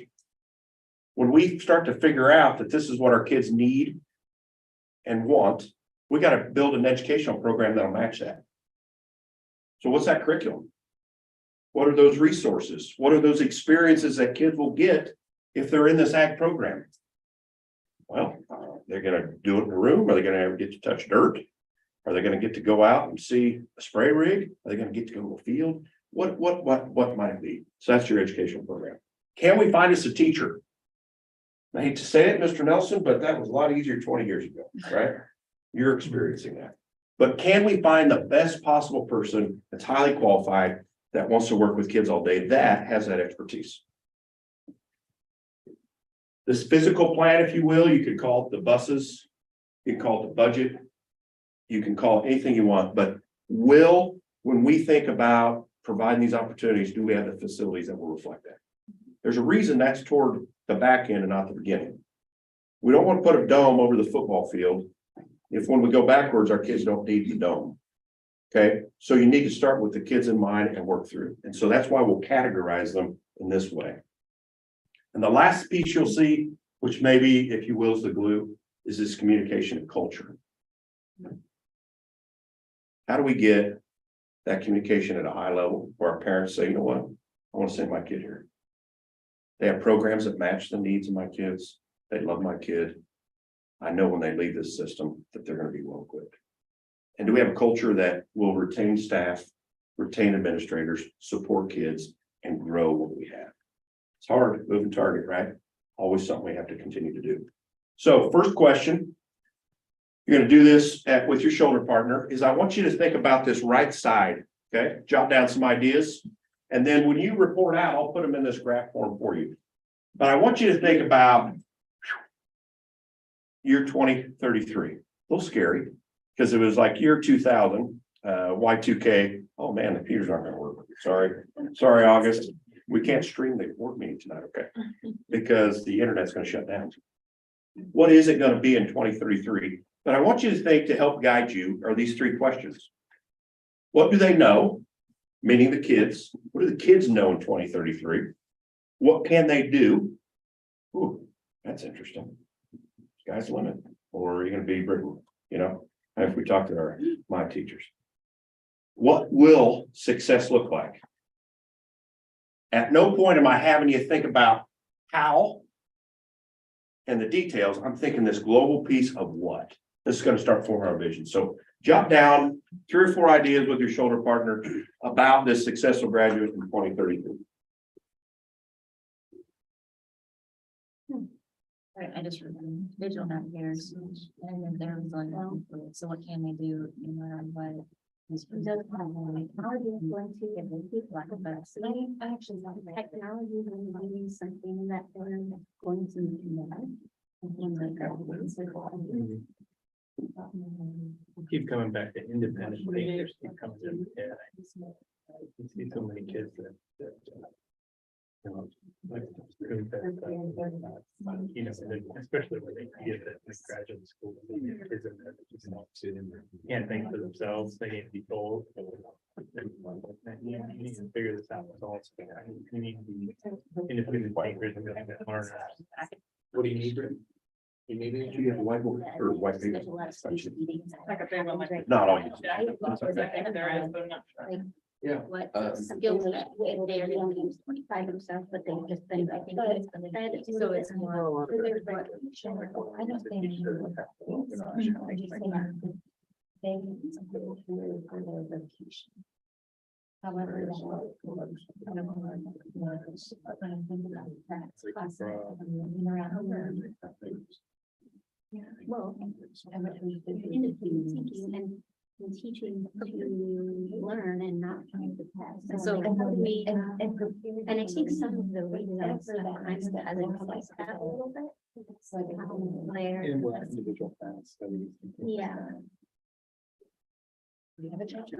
when we start to figure out that this is what our kids need and want, we got to build an educational program that'll match that. So what's that curriculum? What are those resources? What are those experiences that kids will get if they're in this ag program? Well, they're going to do it in a room. Are they going to get to touch dirt? Are they going to get to go out and see a spray rig? Are they going to get to go to a field? What might it be? So that's your educational program. Can we find us a teacher? I hate to say it, Mr. Nelson, but that was a lot easier 20 years ago, right? You're experiencing that. But can we find the best possible person that's highly qualified that wants to work with kids all day, that has that expertise? This physical plan, if you will, you could call it the buses, you can call it the budget, you can call it anything you want, but when we think about providing these opportunities, do we have the facilities that will reflect that? There's a reason that's toward the back end and not the beginning. We don't want to put a dome over the football field If when we go backwards, our kids don't need the dome. Okay, so you need to start with the kids in mind and work through. And so that's why we'll categorize them in this way. And the last piece you'll see, which maybe, if you will, is the glue, is this communication and culture. How do we get that communication at a high level where our parents say, you know what, I want to send my kid here. They have programs that match the needs of my kids. They love my kid. I know when they leave this system that they're going to be well equipped. And do we have a culture that will retain staff, retain administrators, support kids, and grow what we have? It's hard, moving target, right? Always something we have to continue to do. So first question, you're going to do this with your shoulder partner, is I want you to think about this right side, okay? Jot down some ideas. And then when you report out, I'll put them in this graph form for you. But I want you to think about year 2033, a little scary, because it was like year 2000, Y2K. Oh man, the computers aren't gonna work. Sorry, August. We can't stream the board meeting tonight, okay? Because the internet's gonna shut down. What is it gonna be in 2033? But I want you to think, to help guide you, are these three questions. What do they know? Meaning the kids. What do the kids know in 2033? What can they do? Ooh, that's interesting. Sky's the limit. Or are you gonna be Britain? You know, if we talk to my teachers. What will success look like? At no point am I having you think about how and the details. I'm thinking this global piece of what. This is going to start forming our vision. So jot down 3 or 4 ideas with your shoulder partner about this successful graduate in 2033. Right, I just remember digital navigators, and then there was like, so what can they do, no matter what? Technology is going to get the people like it, but I actually love technology is really something that they're going to know. Keep coming back to independent thinkers, keep coming to, yeah. You see so many kids that. You know, like, really you know, especially when they get that like graduate school, they get kids in there that just can't think for themselves, they need to be told. You need to figure this out. With all you need to be independent thinkers and learners. What do you need? You need it? Do you have a whiteboard or white paper? Like a big one, like. Not all. Yeah. What skills that they're going to use by themselves, but they've just been, I think, so it's more. I don't think. However. Well, independent thinking and teaching to learn and not trying to pass. And so we, and I think some of the reasons sometimes that hasn't come like that a little bit. It's like where. Individual plans. Yeah. We have a change.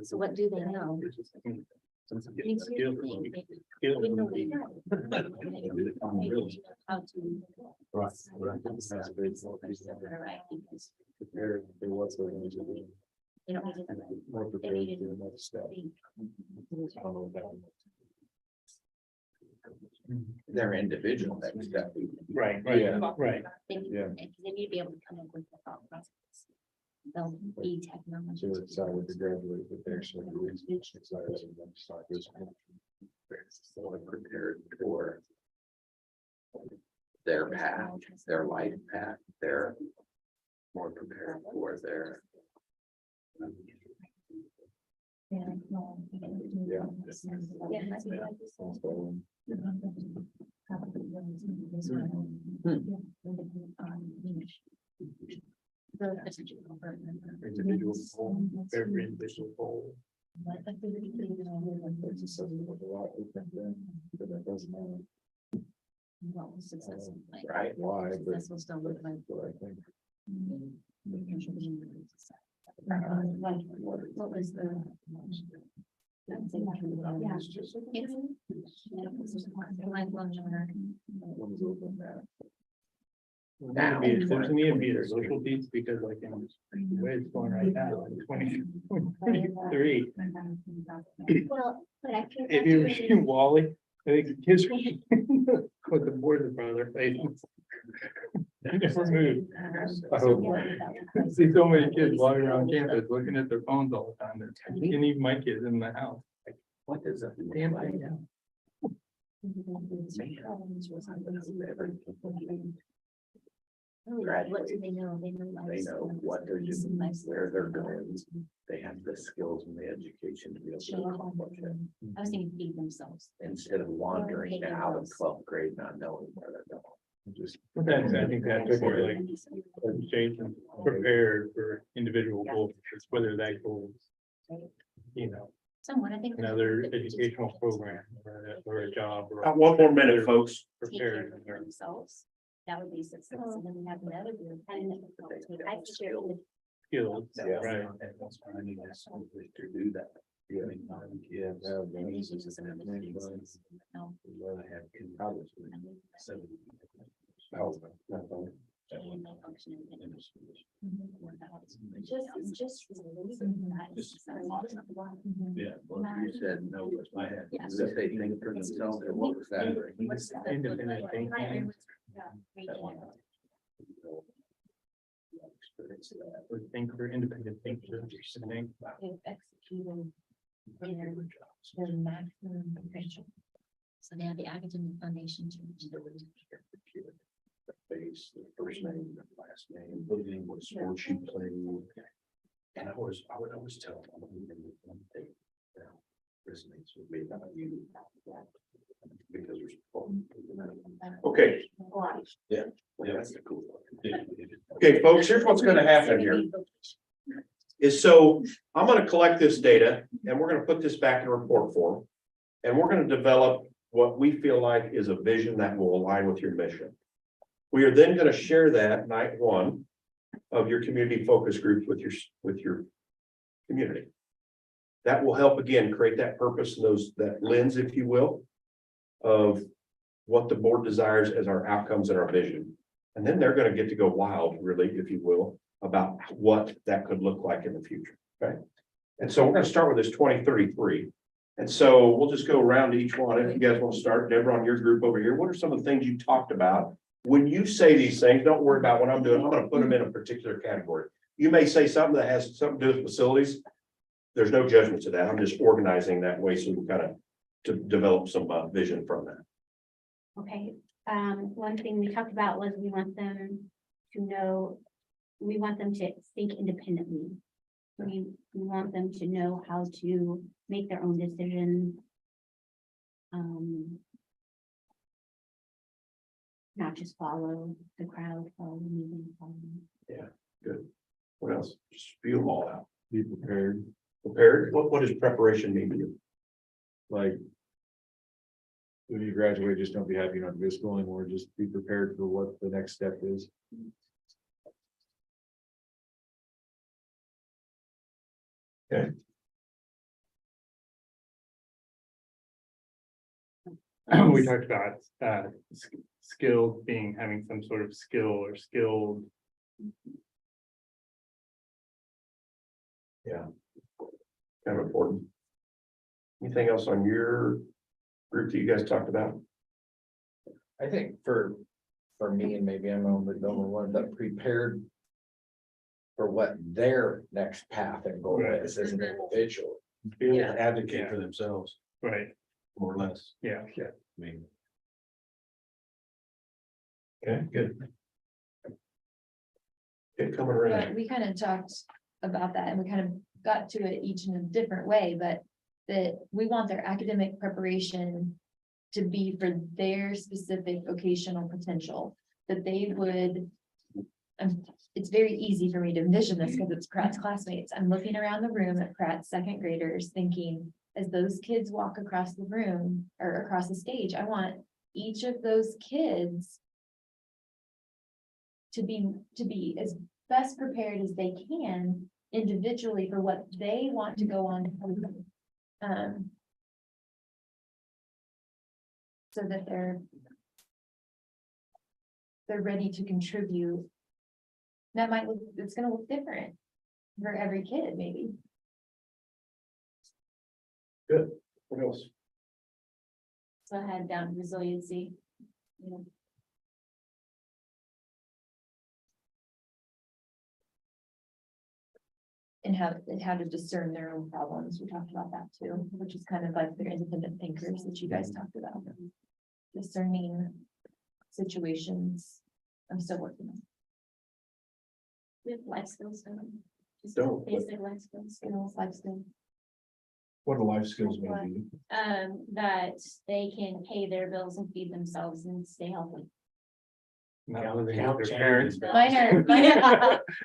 So what do they know? How to. Prepared for what's going to be. They don't need to. More prepared for the next step. They're individual next step. Right, Yeah. right. Yeah. They need to be able to come up with the thought process. They'll be technology. So it's excited to graduate, but they're actually excited to start this. So prepared for their path, their life path, they're more prepared for their. Individual goal, every individual goal. It's just something with a lot of them, but that doesn't matter. Well, success. like, Right. Why, but Success will still look like. what I think. What was the? Lifelong learner. What is open that? There's need to be a social piece because like in the way it's going right now, in 2023. Well, but I think. If you see Wally, I think the kids with the boards in front of their faces. They never move. I hope. I see so many kids walking around campus looking at their phones all the time. And even my kids in the house. Like, what is that damn thing? What do they know? They know. They know what they're doing, where they're going. They have the skills and the education to be able to accomplish it. I was thinking feed themselves. Instead of wandering out of 12th grade, not knowing where they're going. Just. I think that's more like education prepared for individual goals, whether that goal is, you know, Someone, I think. another educational program or a job. or Got one more minute, folks. Take care Prepared. of themselves. That would be success. And then we have another group. And I think Skills, Yeah. right? And that's why I need to somebody to do that. I mean, not only kids, Yeah, they need to do some of the things. No. where they have kids, probably 70. Just. Yeah, well, you said no, but I had, Yes. if they think for themselves, or what was that? Independent thinking. Or think for independent thinkers, I think. Executing their maximum potential. So they have the academic foundation to. Face, the first name, the last name, living, what sports you play. And I would always tell them, one thing that resonates with me about you. Because there's. Okay, Yeah, that's the cool. one. okay, folks, here's what's gonna happen here. Is so I'm gonna collect this data and we're gonna put this back in report form. And we're gonna develop what we feel like is a vision that will align with your mission. We are then gonna share that night one of your community focus groups with your community. That will help again create that purpose and that lens, if you will, of what the board desires as our outcomes and our vision. And then they're gonna get to go wild, really, if you will, about what that could look like in the future, okay? And so we're gonna start with this 2033. And so we'll just go around to each one. If you guys want to start, Deborah, on your group over here, what are some of the things you talked about? When you say these things, don't worry about what I'm doing. I'm gonna put them in a particular category. You may say something that has something to do with facilities. There's no judgment to that. I'm just organizing that way so we can kind of to develop some vision from that. Okay, one thing we talked about was we want them to know, we want them to think independently. We want them to know how to make their own decisions. Not just follow the crowd, follow the meeting, follow. Good. What else? Just spew them all out. Be prepared, Prepared? What does preparation mean to you? like. When you graduate, just don't be happy not to go to school anymore, just be prepared for what the next step is. Okay. We talked about skilled being, having some sort of skill or skilled. Yeah. Kind of important. Anything else on your group that you guys talked about? I think for me, and maybe I'm on the only one, but prepared for what their next path and goal is as an individual. Be able to advocate for themselves, Right, more or less. yeah. I mean, Okay, good. Okay, coming around. We kind of talked about that and we kind of got to it each in a different way, but that we want their academic preparation to be for their specific vocational potential, that they would. It's very easy for me to envision this because it's Pratt's classmates. I'm looking around the room at Pratt's second graders thinking, as those kids walk across the room or across the stage, I want each of those kids to be as best prepared as they can individually for what they want to go on. So that they're ready to contribute. That might look, it's gonna look different for every kid, maybe. What else? So I had down resiliency. You know, And how to discern their own problems. We talked about that too, which is kind of like their independent thinkers that you guys talked about. Discerning situations. I'm still working on we have life skills. Just Don't. basic life skills. skills, life skills. What are life skills gonna be? That they can pay their bills and feed themselves and stay healthy. Not living Count with their changes. parents.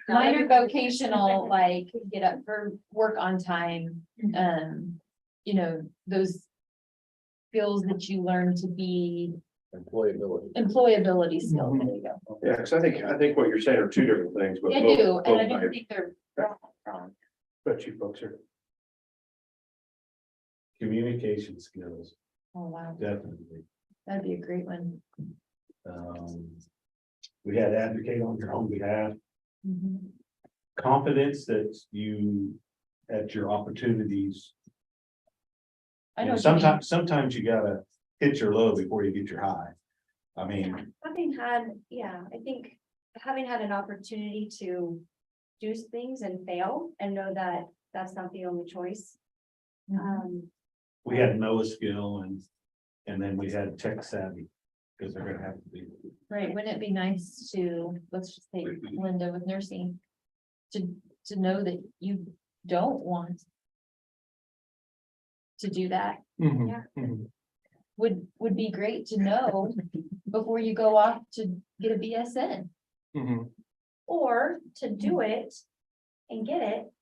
Minor vocational, like get up for work on time. You know, those skills that you learn to be employability skills. There you go. Yeah, because I think what you're saying are two different things, but. I both- do, and I both don't might- think they're wrong. Bet you folks are. Communication skills, Oh, wow, definitely. that'd be a great one. We had advocate on your own behalf, Mhm. confidence that you, at your opportunities. I You know know, what you mean. sometimes you gotta hit your low before you get your high. I mean, Having had, yeah, I think having had an opportunity to do things and fail and know that that's not the only choice. we had Noah skill and then we had tech savvy, because they're gonna have to be. Right, wouldn't it be nice to, let's just take Linda with nursing. To know that you don't want. To do that Mhm, Yeah. mhm. would be great to know before you go off to get a BSN. Mhm. Or to do it and get it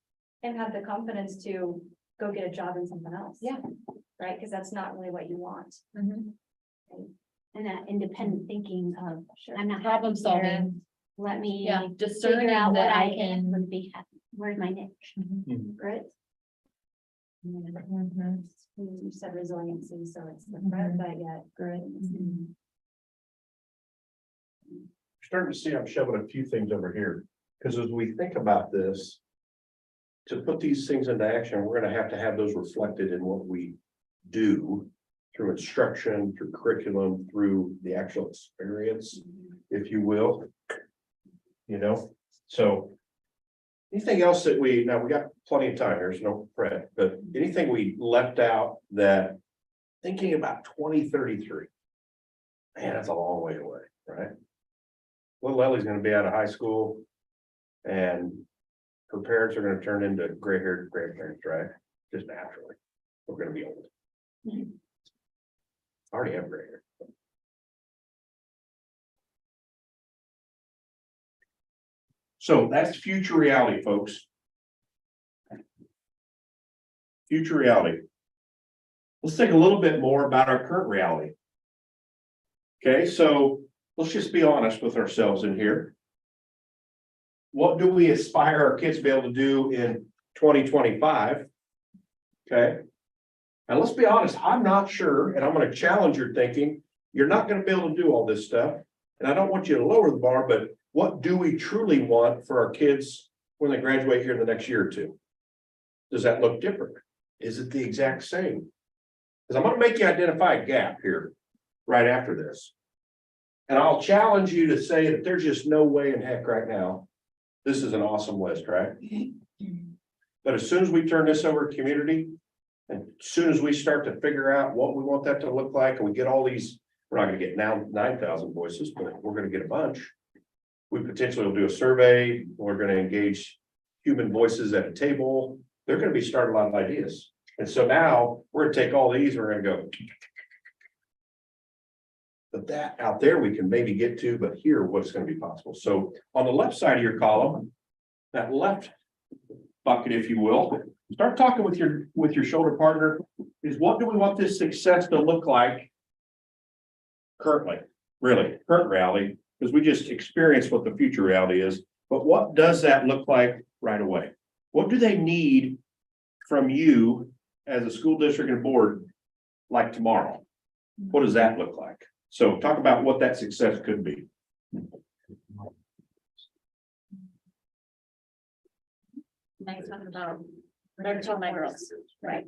and have the confidence to go get a job in something else. Yeah. Right, because that's not really what you want. And that independent thinking of, I'm not Problem happy here, solving, let me yeah, discerning figure out what that I I am can. would be happy. Where's my niche? Right? Mhm. You said resiliency, so it's Mhm. different, but yet. Great. Starting to see, I'm shoving a few things over here, because as we think about this. To put these things into action, we're gonna have to have those reflected in what we do. Through instruction, through curriculum, through the actual experience, if you will. You know, so. Anything else that we got plenty of time, there's no fret, but anything we left out that. Thinking about 2033. Man, that's a long way away, right? Little Ellie's gonna be out of high school. And her parents are gonna turn into gray-haired grandparents, right? Just naturally. We're gonna be old. I already have gray hair. So that's future reality, folks. Future reality. Let's think a little bit more about our current reality. Okay, so let's just be honest with ourselves in here. What do we aspire our kids to be able to do in 2025? Okay. And let's be honest, I'm not sure, and I'm gonna challenge your thinking. You're not gonna be able to do all this stuff. And I don't want you to lower the bar, but what do we truly want for our kids when they graduate here in the next year or two? Does that look different? Is it the exact same? Because I'm gonna make you identify a gap here right after this. And I'll challenge you to say that there's just no way in heck right now. This is an awesome list, right? But as soon as we turn this over to community, and as soon as we start to figure out what we want that to look like, and we get all these, we're not gonna get now 9,000 voices, but we're gonna get a bunch. We potentially will do a survey, we're gonna engage human voices at a table, they're gonna be starting a lot of ideas. And so now, we're gonna take all these, we're gonna go. But that out there, we can maybe get to, but here, what's gonna be possible. So on the left side of your column, that left bucket, if you will, start talking with your shoulder partner, is what do we want this success to look like currently, really, current reality, because we just experienced what the future reality is. But what does that look like right away? What do they need from you as a school district and board like tomorrow? What does that look like? So talk about what that success could be. Nice talking about. Learn to my girls, right?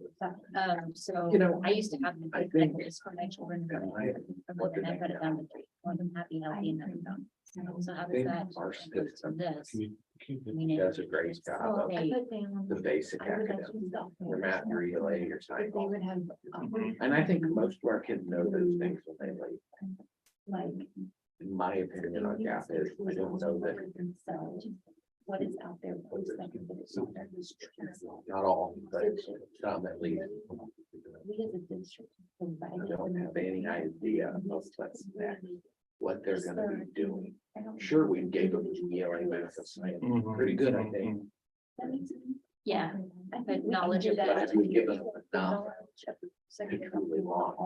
So, You know, I used to have. I think- For my children. And I cut it down to 3. More than happy, healthy, and having fun. So how does that? Our system From this. does a great job of Okay. the basic academics, your math, your ELA, your science. They would have. And I think most of our kids know those things when they leave. Like. In my opinion on gap is, I don't know that, What is out there? not all, but some at least. We as a district. I don't have any idea of what's next, what they're gonna be doing. Sure, we gave them ELA, math, and science, pretty good, I think. Yeah, but knowledge of But that. if we give them enough to truly launch,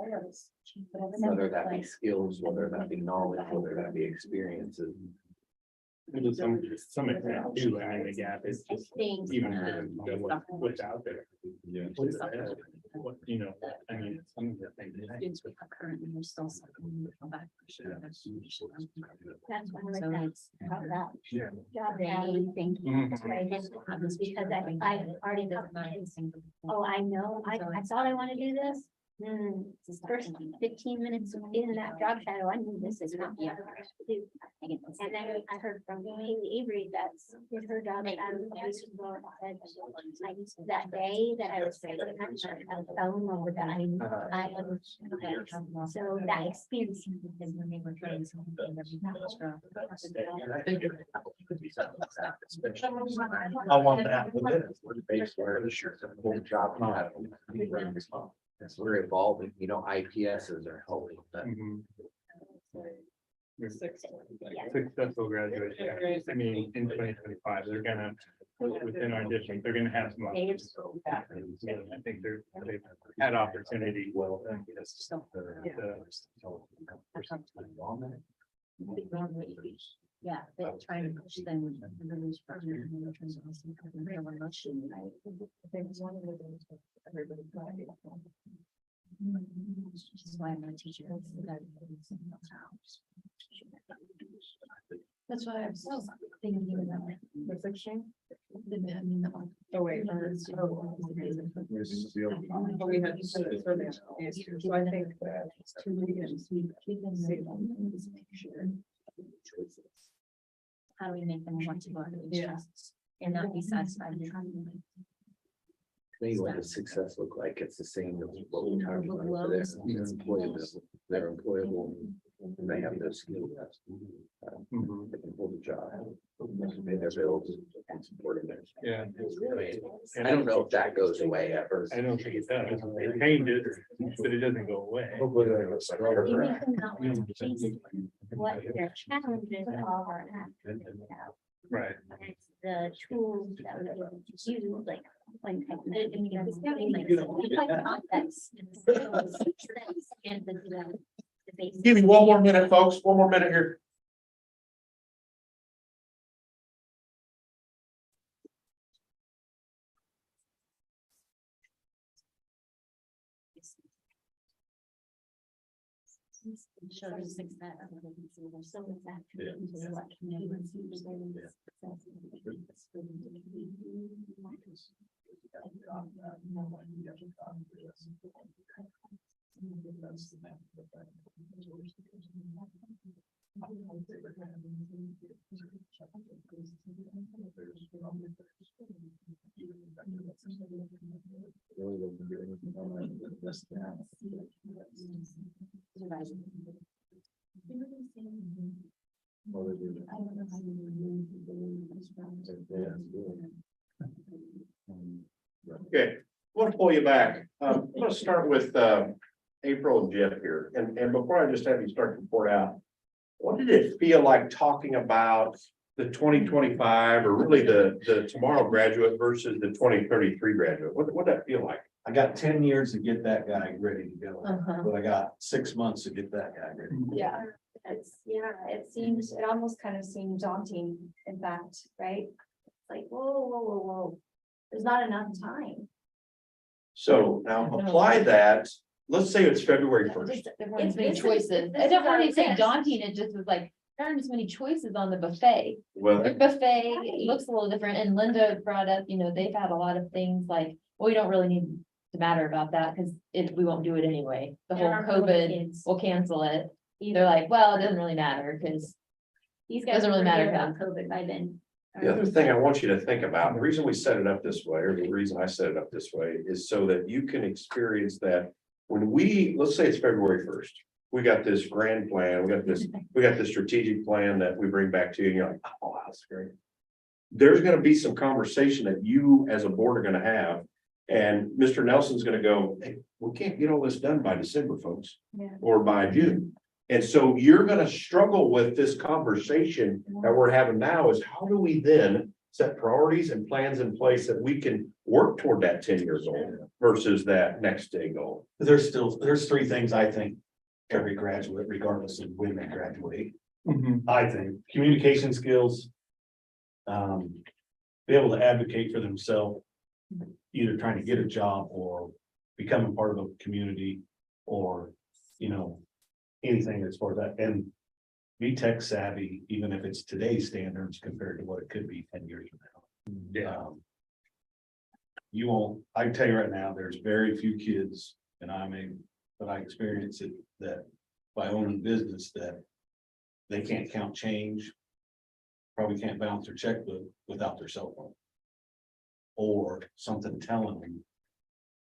whether that be skills, whether that be knowledge, whether that be experiences. There's some extent too, I mean, the gap is just Things. even what's out there. Yeah. What, you know, I mean, some of the things. Students we have currently, there's still something to come back. That's why I So like that. it's. About that. Yeah. Job value thing. Mhm. Right, just because I already got mine. Oh, I know, I thought I want to do this. First 15 minutes in that job shadow, I knew this is not. Yeah. And then I heard from Haley Avery that's did her job at that day that I was. I fell in love with that. So that experience. Because when they were trying something. And I think. I want that. We're based where the whole job. As we're evolving, you know, IPSs are helping, but Successful graduation, I mean, in 2025, they're gonna, within our district, they're gonna have some. options. I think they've had opportunity. Yeah, they try to push them. to release further and then turns out some kind of real emotion, right? Which is why my teacher. That's why I'm so thinking about the fiction. Oh, wait. But we had to put it for the answer, so I think that it's too How do we make them want to go out of these Yeah. tests and not be satisfied? with to me, what does success look like? It's the same as what we talked about for their employability. They're employable and they have those skills. They can hold a job, they can pay their bills and support them. Yeah. I don't know if that goes away ever. I don't think it does. It changes, but it doesn't go away. Hopefully they have a You stronger- make them not want to change it. What their challenges are. Right. It's the tools that we use, like. When context. And the basic. Give me one more minute, folks, one more minute here. Show them success. So is that. Yeah. What can you Really doesn't do anything on that. Well, they do. Okay, I want to pull you back. I'm going to start with April and Jeff here. And before I just have you start to report out, what did it feel like talking about the 2025 or really the tomorrow graduate versus the 2033 graduate? What did that feel like? I got 10 years to get that guy ready to go, Uh-huh. but I got 6 months to get that guy ready. Yeah, it seems, it almost kind of seemed daunting, in fact, right? Like, whoa. There's not enough time. So now apply that, let's say it's February first. Just, there weren't as many This is- choices. this I don't is our want to say list. daunting, it just was like, there aren't as many choices on the buffet. Well, Their buffet looks a little different, and Linda brought up, they've had a lot of things like, well, we don't really need to matter about that, because we won't do it anyway. The whole There aren't little COVID kids. will cancel it. They're like, well, it doesn't really matter, because These guys Doesn't really forget matter, about COVID by then. the other thing I want you to think about, the reason we set it up this way, or the reason I set it up this way, is so that you can experience that. When let's say it's February first, we got this grand plan, we got this strategic plan that we bring back to you, and you're like, oh, that's great. There's gonna be some conversation that you as a board are gonna have, and Mr. Nelson's gonna go, hey, we can't get all this done by December, folks. Yeah. Or by June. And so you're gonna struggle with this conversation that we're having now, is how do we then set priorities and plans in place that we can work toward that 10-year goal versus that next day goal? There's 3 things I think every graduate, regardless of when they graduate, I think, communication skills. Be able to advocate for themselves, either trying to get a job or becoming part of a community, or, anything as far as that, and be tech savvy, even if it's today's standards compared to what it could be 10 years from now. Yeah. You won't, I can tell you right now, there's very few kids, and but I experience it, that by owning business, that they can't count change. Probably can't balance their checkbook without their cell phone. Or something telling them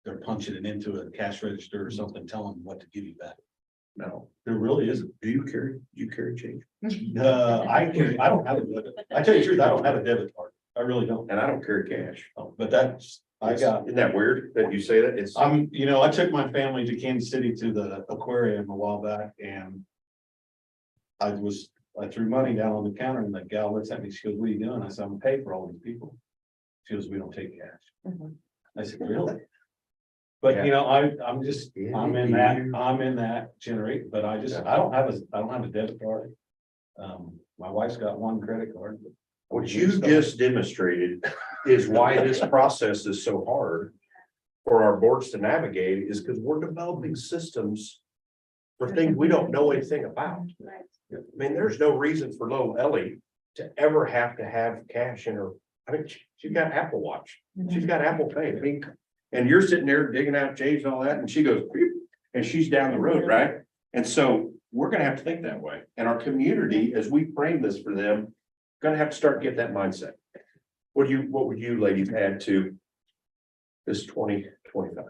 they're punching it into a cash register, or something telling them what to give you back. No. There really isn't. Do you carry change? I don't have a debit. I tell you the truth, I don't have a debit card. I really don't. And I don't carry cash. But that's, Isn't that weird that you say that? It's. I took my family to Kansas City to the aquarium a while back, and I threw money down on the counter, and the gal looks at me, she goes, what are you doing? I said, I'm paying for all these people. She goes, we don't take cash. Mhm. I said, really? But I'm in that generate, but I don't have a debit card. My wife's got one credit card. What you just demonstrated is why this process is so hard for our boards to navigate, is because we're developing systems for things we don't know anything about. I mean, there's no reason for little Ellie to ever have to have cash in her. I mean, she's got Apple Watch, she's got Apple Pay. I mean, and you're sitting there digging out change and all that, and she goes, "Beep," and she's down the road, right? And so we're gonna have to think that way. And our community, as we frame this for them, gonna have to start getting that mindset. What would you ladies add to this 2025?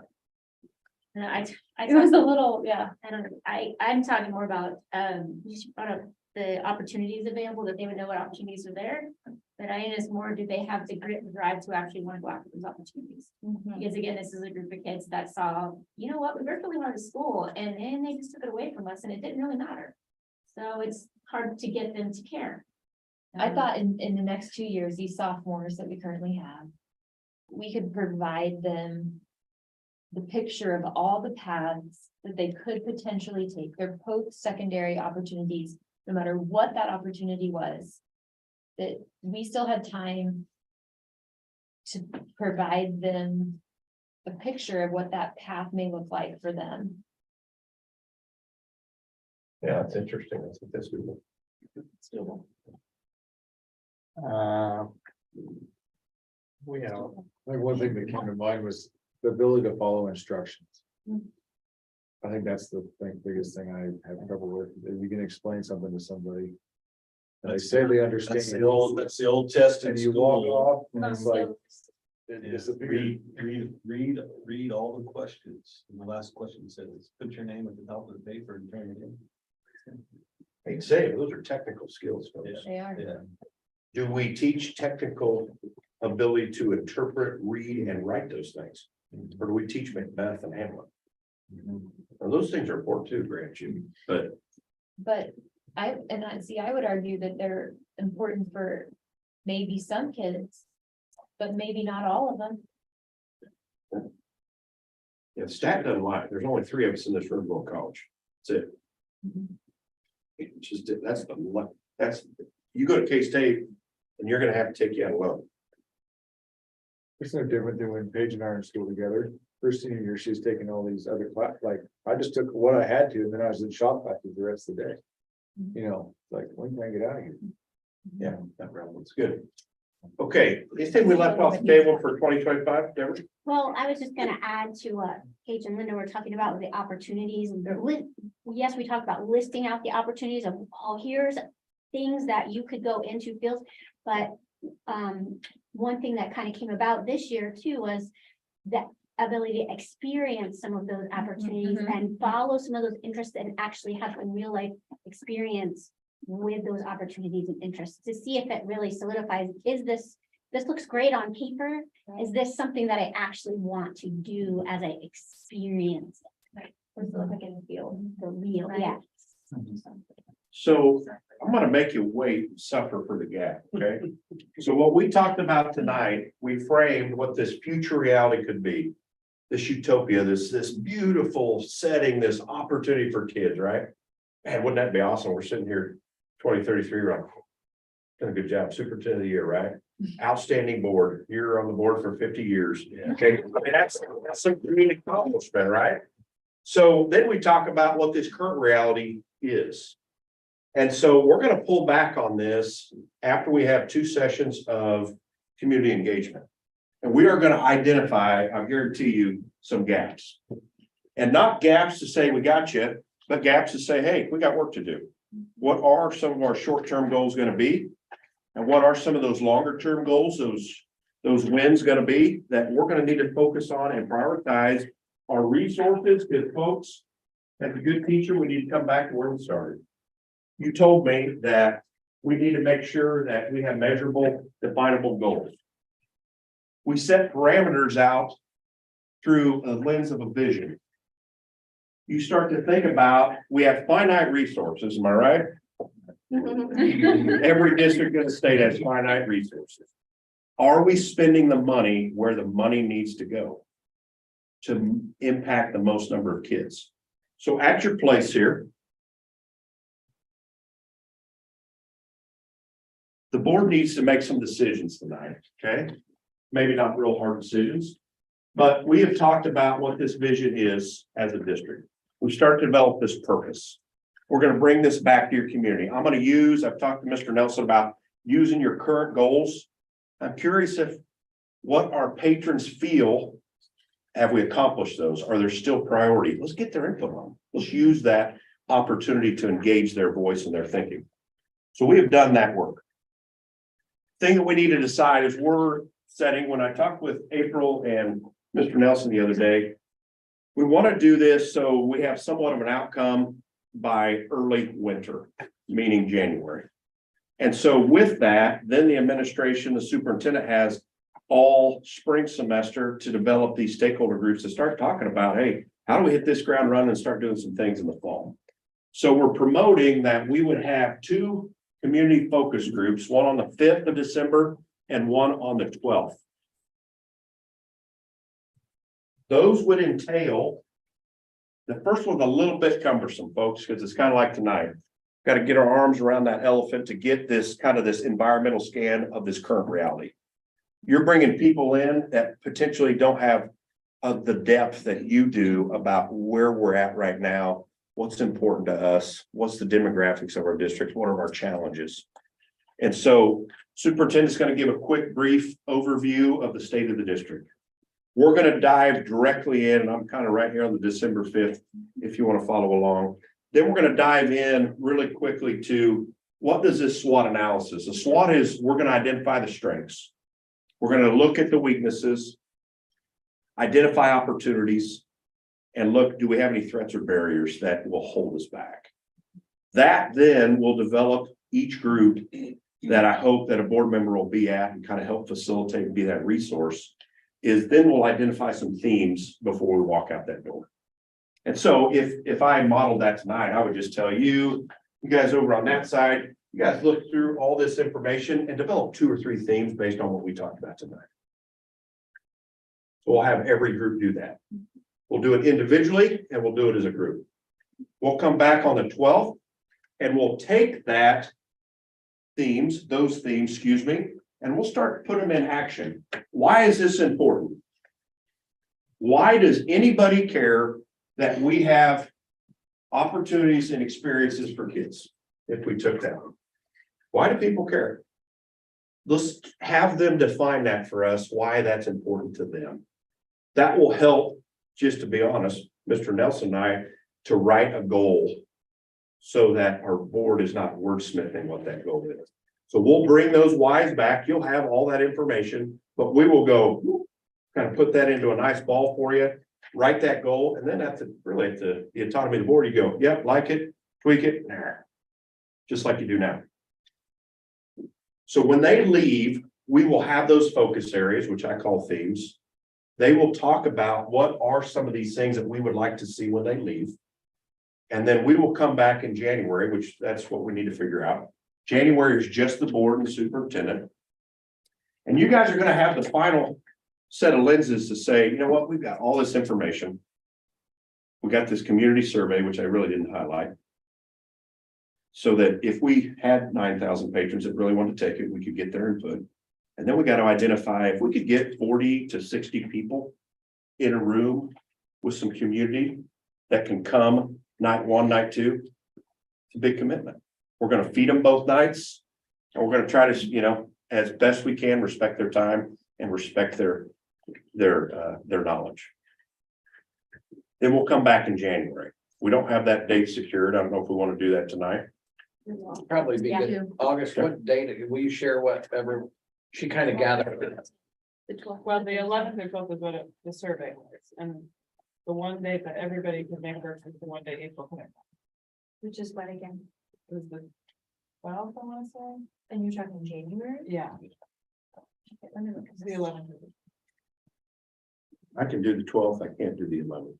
And I It was a little, yeah. I don't know, I'm talking more about, you just brought up the opportunities available, that they would know what opportunities are there. But I is more, do they have the grit and drive to actually want to go after those opportunities? Because again, this is a group of kids that saw, you know what, we worked really hard at school, and then they just took it away from us, and it didn't really matter. So it's hard to get them to care. I thought in the next 2 years, these sophomores that we currently have, we could provide them the picture of all the paths that they could potentially take, their post-secondary opportunities, no matter what that opportunity was. That we still had time to provide them a picture of what that path may look like for them. Yeah, it's interesting. I think that's good. It's doable. We have, I think one thing that came to mind was the ability to follow instructions. Mm. I think that's the biggest thing I have trouble with. If you can explain something to somebody. And they say they understand. That's the old test in And you walk school. off, and Some it's like, skills. it's a bigger. Read all the questions. And the last question says, put your name at the top of the paper and turn it in. I hate to say it, those are technical skills, folks. They are. Yeah. Do we teach technical ability to interpret, read, and write those things? Or do we teach Macbeth and Hamlet? Now, those things are important too, grant you, but But I would argue that they're important for maybe some kids, but maybe not all of them. Yeah, stat doesn't lie. There's only 3 of us in this room going to college. That's it. It's just, that's, you go to K-State and you're gonna have to take you out alone. It's no different than when Paige and I are in school together. First senior year, she was taking all these other class, like, I just took what I had to, and then I was in shop classes the rest of the day. You know, like, when can I get out of here? Yeah, that round was good. Okay, anything we left off the table for 2025, Deborah? Well, I was just gonna add to what Paige and Linda were talking about with the opportunities and yes, we talked about listing out the opportunities of, oh, here's things that you could go into fields, but one thing that kind of came about this year too was that ability to experience some of those opportunities and follow some of those interests and actually have a real life experience with those opportunities and interests to see if it really solidifies, is this looks great on paper? Is this something that I actually want to do as I experience it? What does it look like in the field? The real, yeah. So I'm gonna make you wait and suffer for the gap, okay? So what we talked about tonight, we framed what this future reality could be. This utopia, this beautiful setting, this opportunity for kids, right? Man, wouldn't that be awesome? We're sitting here 2033, right? Done a good job, superintendent of the year, right? Outstanding board. You're on the board for 50 years. Okay, I mean, that's a great accomplishment, right? So then we talk about what this current reality is. And so we're going to pull back on this after we have 2 sessions of community engagement. And we are going to identify, I guarantee you, some gaps. And not gaps to say we got you, but gaps to say, hey, we got work to do. What are some of our short-term goals going to be? And what are some of those longer-term goals, those wins going to be that we're going to need to focus on and prioritize our resources? Because folks, as a good teacher, we need to come back to where we started. You told me that we need to make sure that we have measurable, definable goals. We set parameters out through a lens of a vision. You start to think about, we have finite resources, am I right? Every district in the state has finite resources. Are we spending the money where the money needs to go to impact the most number of kids? So at your place here, the board needs to make some decisions tonight, okay? Maybe not real hard decisions, but we have talked about what this vision is as a district. We start to develop this purpose. We're going to bring this back to your community. I've talked to Mr. Nelson about using your current goals. I'm curious what our patrons feel. Have we accomplished those? Are there still priorities? Let's get their input on them. Let's use that opportunity to engage their voice and their thinking. So we have done that work. Thing that we need to decide is we're setting, when I talked with April and Mr. Nelson the other day, we want to do this so we have somewhat of an outcome by early winter, meaning January. And so with that, then the administration, the superintendent has all spring semester to develop these stakeholder groups to start talking about, hey, how do we hit this ground running and start doing some things in the fall? So we're promoting that we would have 2 community focus groups, one on the 5th of December and one on the 12th. Those would entail, the first one's a little bit cumbersome, folks, because it's kind of like tonight. Got to get our arms around that elephant to get this kind of this environmental scan of this current reality. You're bringing people in that potentially don't have the depth that you do about where we're at right now, what's important to us, what's the demographics of our district, what are our challenges. And so superintendent's going to give a quick brief overview of the state of the district. We're going to dive directly in, and I'm kind of right here on the December 5th, if you want to follow along. Then we're going to dive in really quickly to what does this SWOT analysis? A SWOT is, we're going to identify the strengths. We're going to look at the weaknesses, identify opportunities, and look, do we have any threats or barriers that will hold us back? That then will develop each group that I hope that a board member will be at and kind of help facilitate and be that resource, is then we'll identify some themes before we walk out that door. And so if I modeled that tonight, I would just tell you guys over on that side, you guys look through all this information and develop 2 or 3 themes based on what we talked about tonight. So we'll have every group do that. We'll do it individually and we'll do it as a group. We'll come back on the 12th and we'll take those themes, excuse me, and we'll start to put them in action. Why is this important? Why does anybody care that we have opportunities and experiences for kids if we took that? Why do people care? Let's have them define that for us, why that's important to them. That will help, just to be honest, Mr. Nelson and I, to write a goal so that our board is not wordsmithing what that goal is. So we'll bring those whys back. You'll have all that information, but we will go kind of put that into a nice ball for you, write that goal, and then at the autonomy of the board, you go, yep, like it, tweak it, just like you do now. So when they leave, we will have those focus areas, which I call themes. They will talk about what are some of these things that we would like to see when they leave. And then we will come back in January, which that's what we need to figure out. January is just the board and the superintendent. And you guys are going to have the final set of lenses to say, you know what, we've got all this information. We got this community survey, which I really didn't highlight. So that if we had 9,000 patrons that really wanted to take it, we could get their input. And then we got to identify if we could get 40 to 60 people in a room with some community that can come night one, night two. It's a big commitment. We're going to feed them both nights. And we're going to try to, you know, as best we can, respect their time and respect their knowledge. Then we'll come back in January. We don't have that date secured. I don't know if we want to do that tonight. Probably be Yeah. good. August, what date, will you share whatever she kind of gathered? The 12th. Well, the 11th or 12th is what the survey was, and the one day that everybody could make work is the one day April came. Which is what again? It was the 12th, I want to say, And you're talking January? yeah, Okay, let me look at it's the this. 11th. I can do the 12th. I can't do the 11th.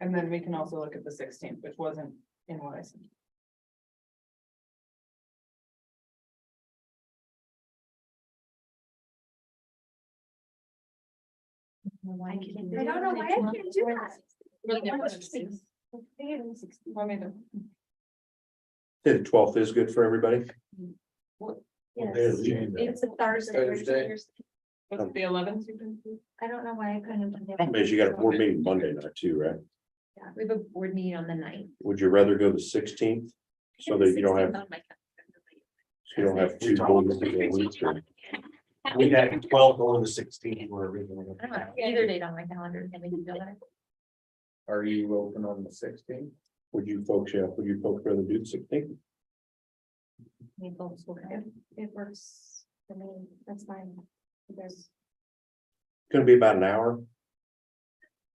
And then we can also look at the 16th, which wasn't in what I said. I don't know why I can't do that. Want me to- The 12th is good for everybody. Yes. January. It's a Thursday. What's the 11th? You can do? I don't know why I couldn't. have done that. Problem is you got a board meeting Monday night too, right? We have a board meeting on the 9th. Would you rather go the 16th? So that you don't have, two board meetings in a week, or- We had 12 going to 16 were originally. I don't know, either date on my calendar, can we do that? Are you open on the 16th? Would you folks rather do the 16th? It works for me, that's fine. There's, Gonna be about an hour.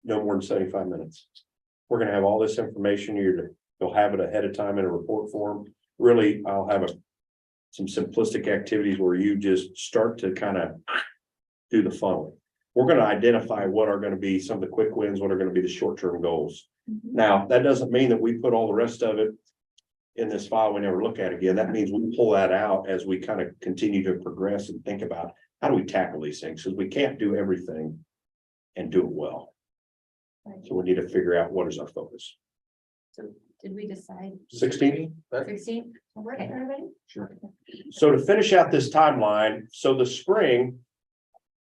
No more than 75 minutes. We're gonna have all this information. You'll have it ahead of time in a report form. Really, I'll have some simplistic activities where you just start to kind of do the funnel. We're gonna identify what are gonna be some of the quick wins, what are gonna be the short-term goals. Now, that doesn't mean that we put all the rest of it in this file we never look at again. That means we pull that out as we kind of continue to progress and think about how do we tackle these things? Because we can't do everything and do it well. So we need to figure out what is our focus. So did we decide 16. 16th? work for everybody? Sure. So to finish out this timeline, so the spring,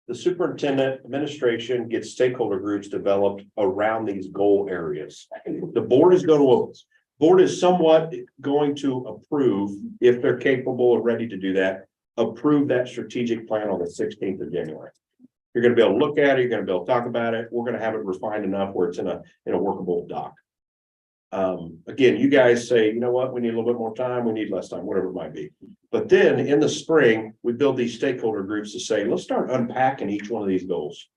the superintendent administration gets stakeholder groups developed around these goal areas. The board is somewhat going to approve, if they're capable and ready to do that, approve that strategic plan on the 16th of January. You're gonna be able to look at it, you're gonna be able to talk about it. We're gonna have it refined enough where it's in a workable doc. Again, you guys say, you know what, we need a little bit more time, we need less time, whatever it might be. But then in the spring, we build these stakeholder groups to say, let's start unpacking each one of these goals.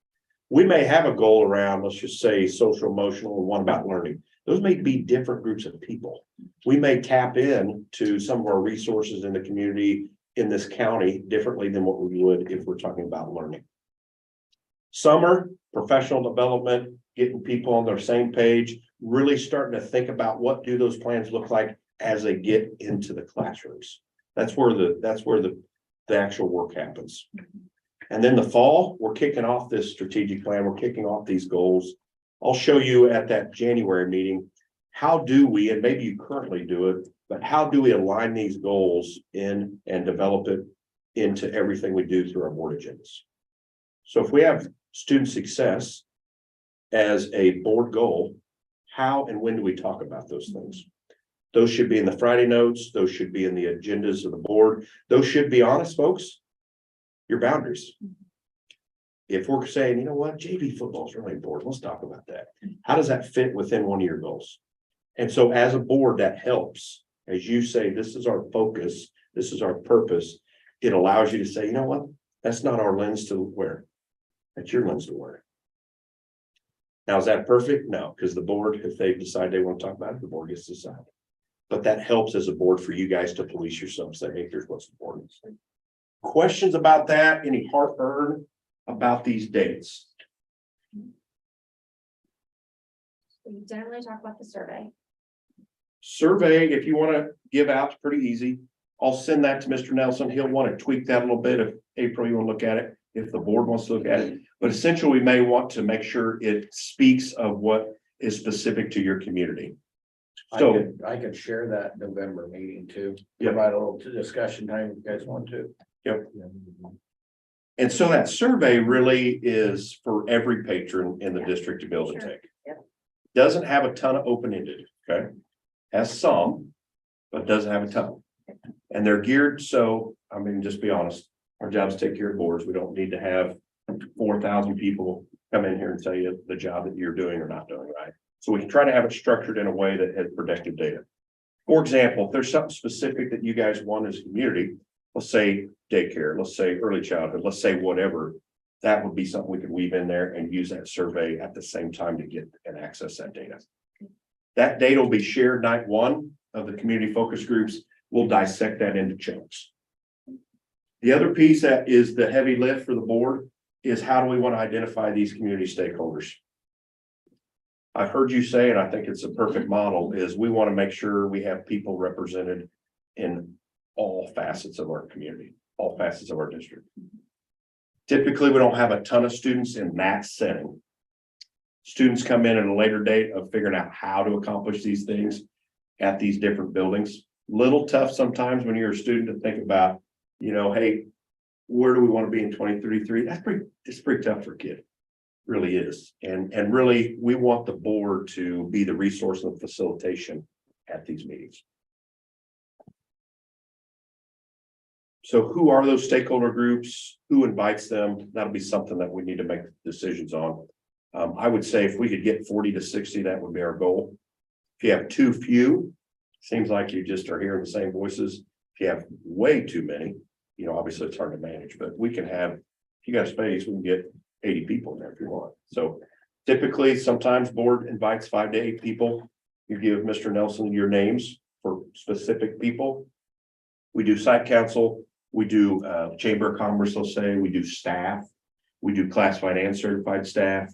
We may have a goal around, let's just say, social, emotional, and one about learning. Those may be different groups of people. We may tap in to some of our resources in the community in this county differently than what we would if we're talking about learning. Summer, professional development, getting people on their same page, really starting to think about what do those plans look like as they get into the classrooms. That's where the actual work happens. And then the fall, we're kicking off this strategic plan. We're kicking off these goals. I'll show you at that January meeting, how do we, and maybe you currently do it, but how do we align these goals in and develop it into everything we do through our board agendas? So if we have student success as a board goal, how and when do we talk about those things? Those should be in the Friday notes. Those should be in the agendas of the board. Those should be, honest, folks, your boundaries. If we're saying, you know what, JV football is really important, let's talk about that. How does that fit within one of your goals? And so as a board, that helps. As you say, this is our focus, this is our purpose. It allows you to say, you know what, that's not our lens to wear. That's your lens to wear. Now, is that perfect? No, because the board, if they decide they want to talk about it, the board gets to decide. But that helps as a board for you guys to police yourselves, say, hey, here's what's important. Questions about that? Any heartburn about these dates? We generally talk about the survey. Survey, if you want to give out, it's pretty easy. I'll send that to Mr. Nelson. He'll want to tweak that a little bit. If April, you want to look at it, if the board wants to look at it. But essentially, we may want to make sure it speaks of what is specific to your community. So I could share that November meeting too. Yeah. Provide a little discussion time if you guys want to. Yep. And so that survey really is for every patron in the district to be able to Sure. take. Yep. Doesn't have a ton of open-ended, okay? Has some, but doesn't have a ton. And they're geared, so, I mean, just be honest, our job is to take care of boards. We don't need to have 4,000 people come in here and tell you the job that you're doing or not doing, right? So we can try to have it structured in a way that has predictive data. For example, if there's something specific that you guys want as a community, let's say daycare, let's say early childhood, let's say whatever, that would be something we could weave in there and use that survey at the same time to get and access that data. That data will be shared night one of the community focus groups. We'll dissect that into chunks. The other piece that is the heavy lift for the board is how do we want to identify these community stakeholders? I've heard you say, and I think it's a perfect model, is we want to make sure we have people represented in all facets of our community, all facets of our district. Typically, we don't have a ton of students in that setting. Students come in at a later date of figuring out how to accomplish these things at these different buildings. Little tough sometimes when you're a student to think about, you know, hey, where do we want to be in 2033? It's pretty tough for a kid. Really is. And really, we want the board to be the resource and facilitation at these meetings. So who are those stakeholder groups? Who invites them? That'll be something that we need to make decisions on. I would say if we could get 40 to 60, that would be our goal. If you have too few, seems like you just are hearing the same voices. If you have way too many, you know, obviously it's hard to manage, but we can have, if you got space, we can get 80 people in there if you want. So typically, sometimes board invites 5 to 8 people. You give Mr. Nelson your names for specific people. We do site council. We do Chamber of Commerce, let's say. We do staff. We do classified and certified staff.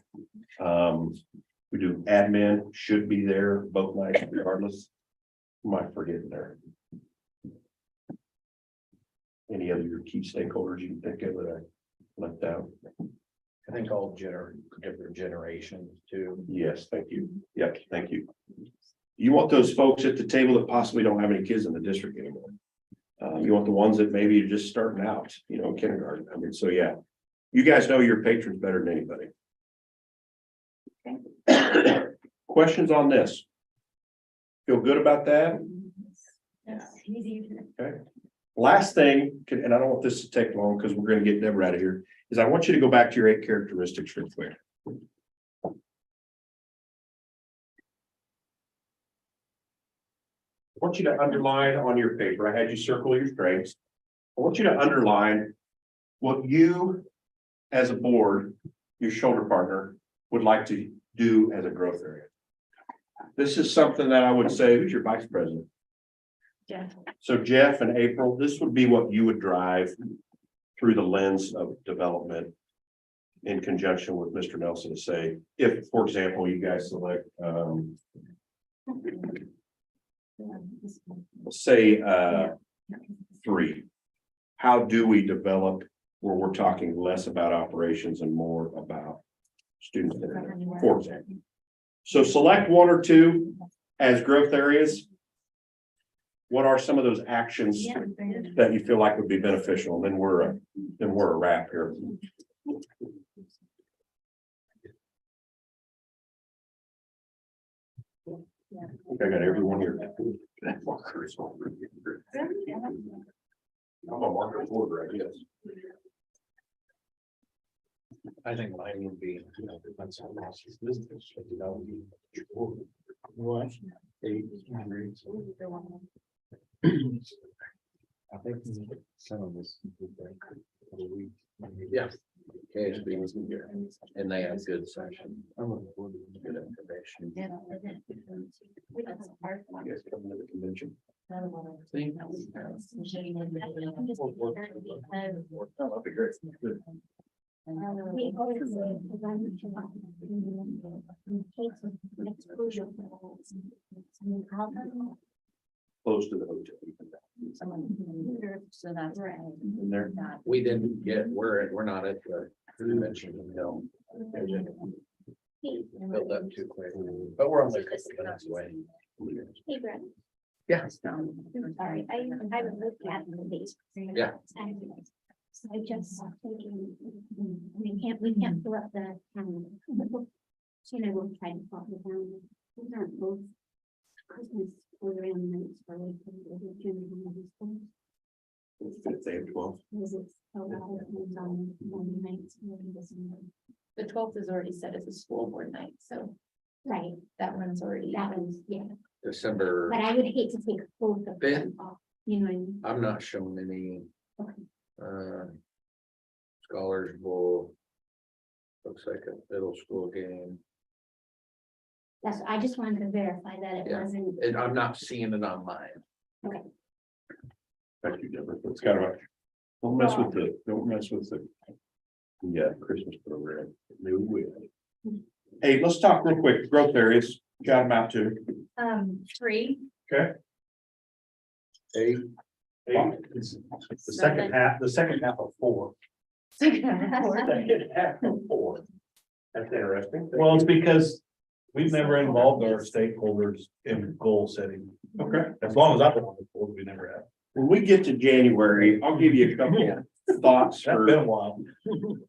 We do admin, should be there both nights regardless. Might forget there. Any other your key stakeholders you can think of that I left out? I think all different generations too. Yes, thank you. Yep, thank you. You want those folks at the table that possibly don't have any kids in the district anymore. You want the ones that maybe are just starting out, you know, kindergarten. I mean, so yeah, you guys know your patrons better than anybody. Questions on this? Feel good about that? Okay. Last thing, and I don't want this to take long because we're going to get Deborah out of here, is I want you to go back to your 8 characteristics real quick. I want you to underline on your paper. I had you circle your strengths. I want you to underline what you, as a board, your shoulder partner, would like to do as a growth area. This is something that I would say, who's your vice president? Jeff. So Jeff and April, this would be what you would drive through the lens of development in conjunction with Mr. Nelson to say, if, for example, you guys select, let's say, 3. How do we develop where we're talking less about operations and more about students, for example? So select one or two as growth areas. What are some of those actions that you feel like would be beneficial? Then we're a wrap here. I think I got everyone here. I'm a marker order, I guess. I think mine would be, depends on Ross's business, that would be. What? 8. I think some of this. Yeah. KSB was here, and they had good session, I'm looking forward to it. good information. You guys coming to the convention? Oh, that'd be great. Good. Close to the hotel. So that's right. In there. We didn't get, we're not at the convention until. Built up too quick, but we're only a couple minutes away. Hey, Brett. Yeah. Sorry, I haven't looked at the base. Yeah. So I just thinking, we can't pull up the, so you know, we'll try to pop it down. These aren't both Christmas program nights for like. It's 8-12. Because it's a lot of things on Monday nights. The 12th is already set as a school board night, so Right, that one's already. that one's, yeah, December, but I would hate to take both of them Fifth? off, you know what I mean? I'm not showing any. Okay. Scholars Bowl. Looks like a middle school game, That's, I just wanted to verify that it Yeah. wasn't. and I'm not seeing it on mine. Thank you, Deborah. It's kind of a, don't mess with the. Yeah, Christmas program. No way. Hey, let's talk real quick, growth areas, got them out too. 3. Okay. 8. The second half of 4. Second half of 4. That's interesting. Well, it's because we've never involved our stakeholders in goal setting. Okay. As long as I've been on the board, we never have. When we get to January, I'll give you a couple thoughts That's for. been a while.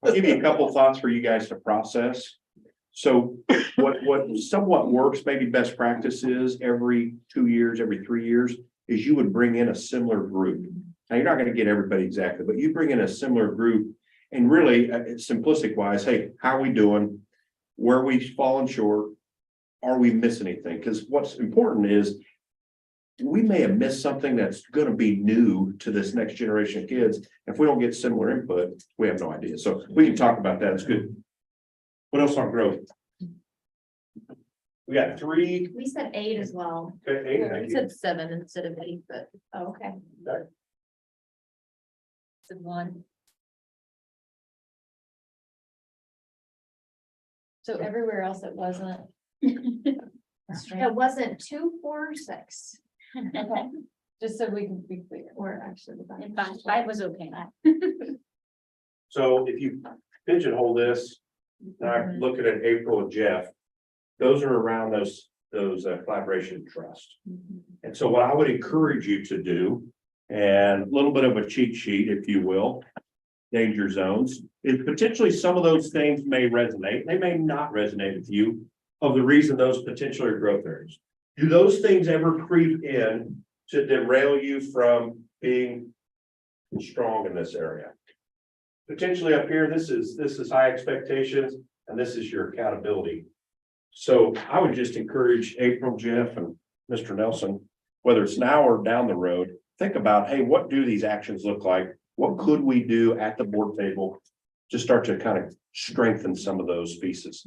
I'll give you a couple of thoughts for you guys to process. So what somewhat works, maybe best practice is every 2 years, every 3 years, is you would bring in a similar group. Now, you're not gonna get everybody exactly, but you bring in a similar group and really it's simplistic wise, hey, how are we doing? Where are we falling short? Are we missing anything? Because what's important is we may have missed something that's gonna be new to this next generation of kids. If we don't get similar input, we have no idea. So we can talk about that. It's good. What else on growth? We got 3. We said 8 as well. Okay, 8, We thank you. said 7 instead of 8, but Oh, okay. said 1. So everywhere else it wasn't. It wasn't 2, 4, or 6. Okay, just so we can be clear. Or actually. And five was okay. So if you pigeonhole this, and I'm looking at April and Jeff, those are around those collaboration and trust. And so what I would encourage you to do, and a little bit of a cheat sheet, if you will, danger zones, is potentially some of those things may resonate, they may not resonate with you, of the reason those potentially are growth areas. Do those things ever creep in to derail you from being strong in this area? Potentially up here, this is high expectations, and this is your accountability. So I would just encourage April, Jeff, and Mr. Nelson, whether it's now or down the road, think about, hey, what do these actions look like? What could we do at the board table to start to kind of strengthen some of those pieces?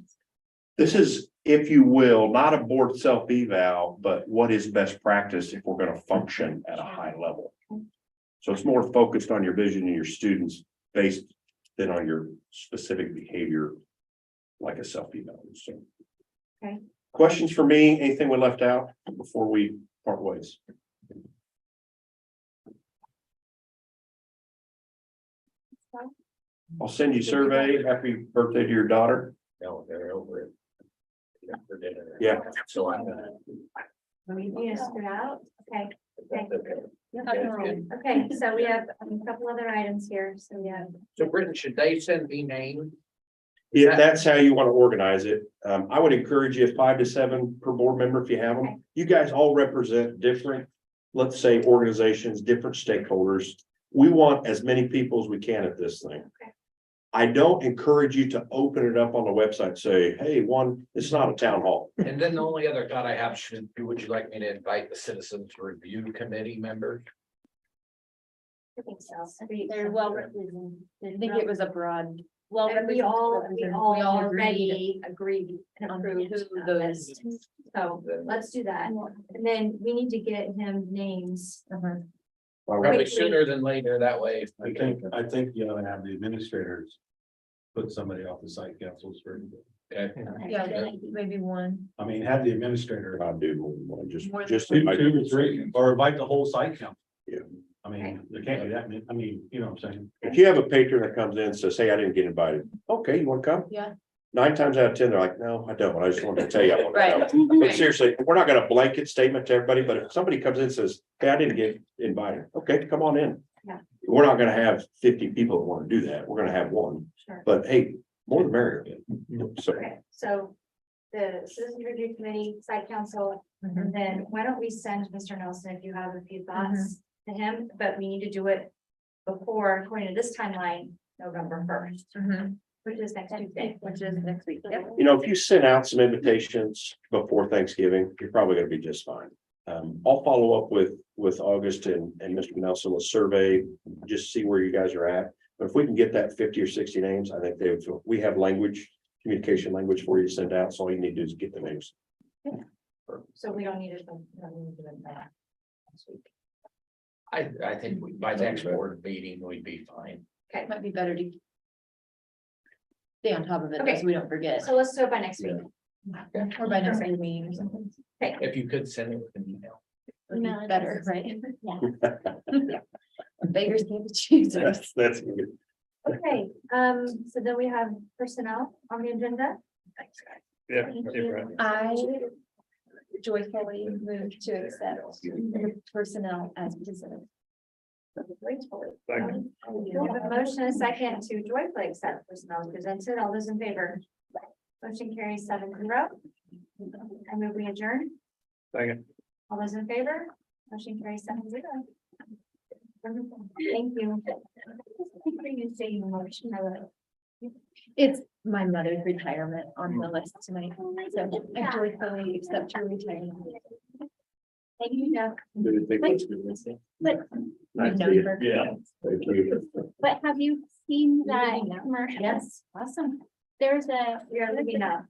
This is, if you will, not a board self-eval, but what is best practice if we're going to function at a high level. So it's more focused on your vision and your students based than on your specific behavior, like a self-eval. So. Okay. Questions for me? Anything we left out before we part ways? I'll send you survey. Happy birthday to your daughter. No, they're over it. For dinner. Yeah. So I'm gonna. You gonna scoot out? Okay. That's okay. Okay, so we have a couple other items here, so we have. So Britton, should they send me names? If that's how you want to organize it, I would encourage you 5 to 7 per board member if you have them. You guys all represent different, let's say, organizations, different stakeholders. We want as many people as we can at this thing. Okay. I don't encourage you to open it up on the website, and say, hey, it's not a town hall. And then the only other thought I have, would you like me to invite the citizens review committee members? I think so. They're well represented. I think it was a broad. Well, And we all already agreed and on approved who of those- this. So let's do that. And then we need to get him names. Probably sooner than later, that way. I think you ought to have the administrators put somebody off the site councils for, Okay. Yeah, maybe one. I mean, have the administrator. I'll do more than one, just. Two or three, or invite the whole site council. Yeah. I mean, there can't be that many, I mean, you know what I'm saying? If you have a patron that comes in and says, hey, I didn't get invited, okay, you want to come? Yeah. 9 times out of 10, they're like, no, I don't. I just wanted to tell you. I wanted to Right. come." But seriously, we're not gonna blanket statement to everybody, but if somebody comes in and says, hey, I didn't get invited, okay, come on in. Yeah. We're not gonna have 50 people that want to do that. We're gonna have one, Sure. but hey, more the merrier. So, Okay, so the citizen review committee, site council, and then why don't we send Mr. Nelson if you have a few thoughts to him, but we need to do it before, according to this timeline, November 1st, which is next Tuesday. Which is next week. Yep. you know, if you send out some invitations before Thanksgiving, you're probably gonna be just fine. I'll follow up with August and Mr. Nelson with survey, just see where you guys are at. But if we can get that 50 or 60 names, I think we have communication language for you to send out. So all you need to do is get the names. So we don't need it. We don't need to do it that next week. I think by next board meeting, we'd be fine. It might be better to stay on top of it, Okay. so we don't forget, So let's do it by next week. or by next week meeting or something. If you could send it with an email. Would be No, better, that's- right? Yeah. Beggars can't be choosers. That's good. Okay, so then we have personnel on the agenda. Yeah. Thank you're you. right. I joyfully move to accept the personnel as presented. Second. We have a motion and a second to joyfully accept personnel as presented. All those in favor? Motion carries 7-0. I move we adjourn. Second. All those in favor? Motion carries 7-0. Thank you. Thank you for saying the motion. I love it. It's my mother's retirement on the list tonight, so I joyfully accept her retirement. Thank you, Jeff. But, Nice to see you. Yeah. Thank you. but have you seen that commercial? Yes, Awesome. There's a, we are looking up.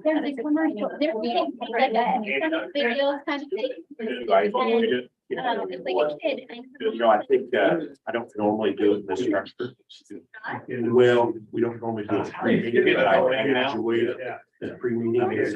there's a commercial, there's like a video kind of thing. It's like a kid. You know, I think, I don't normally do it in this structure. Well, we don't normally do it. But I enjoy it. The pre-meeting is,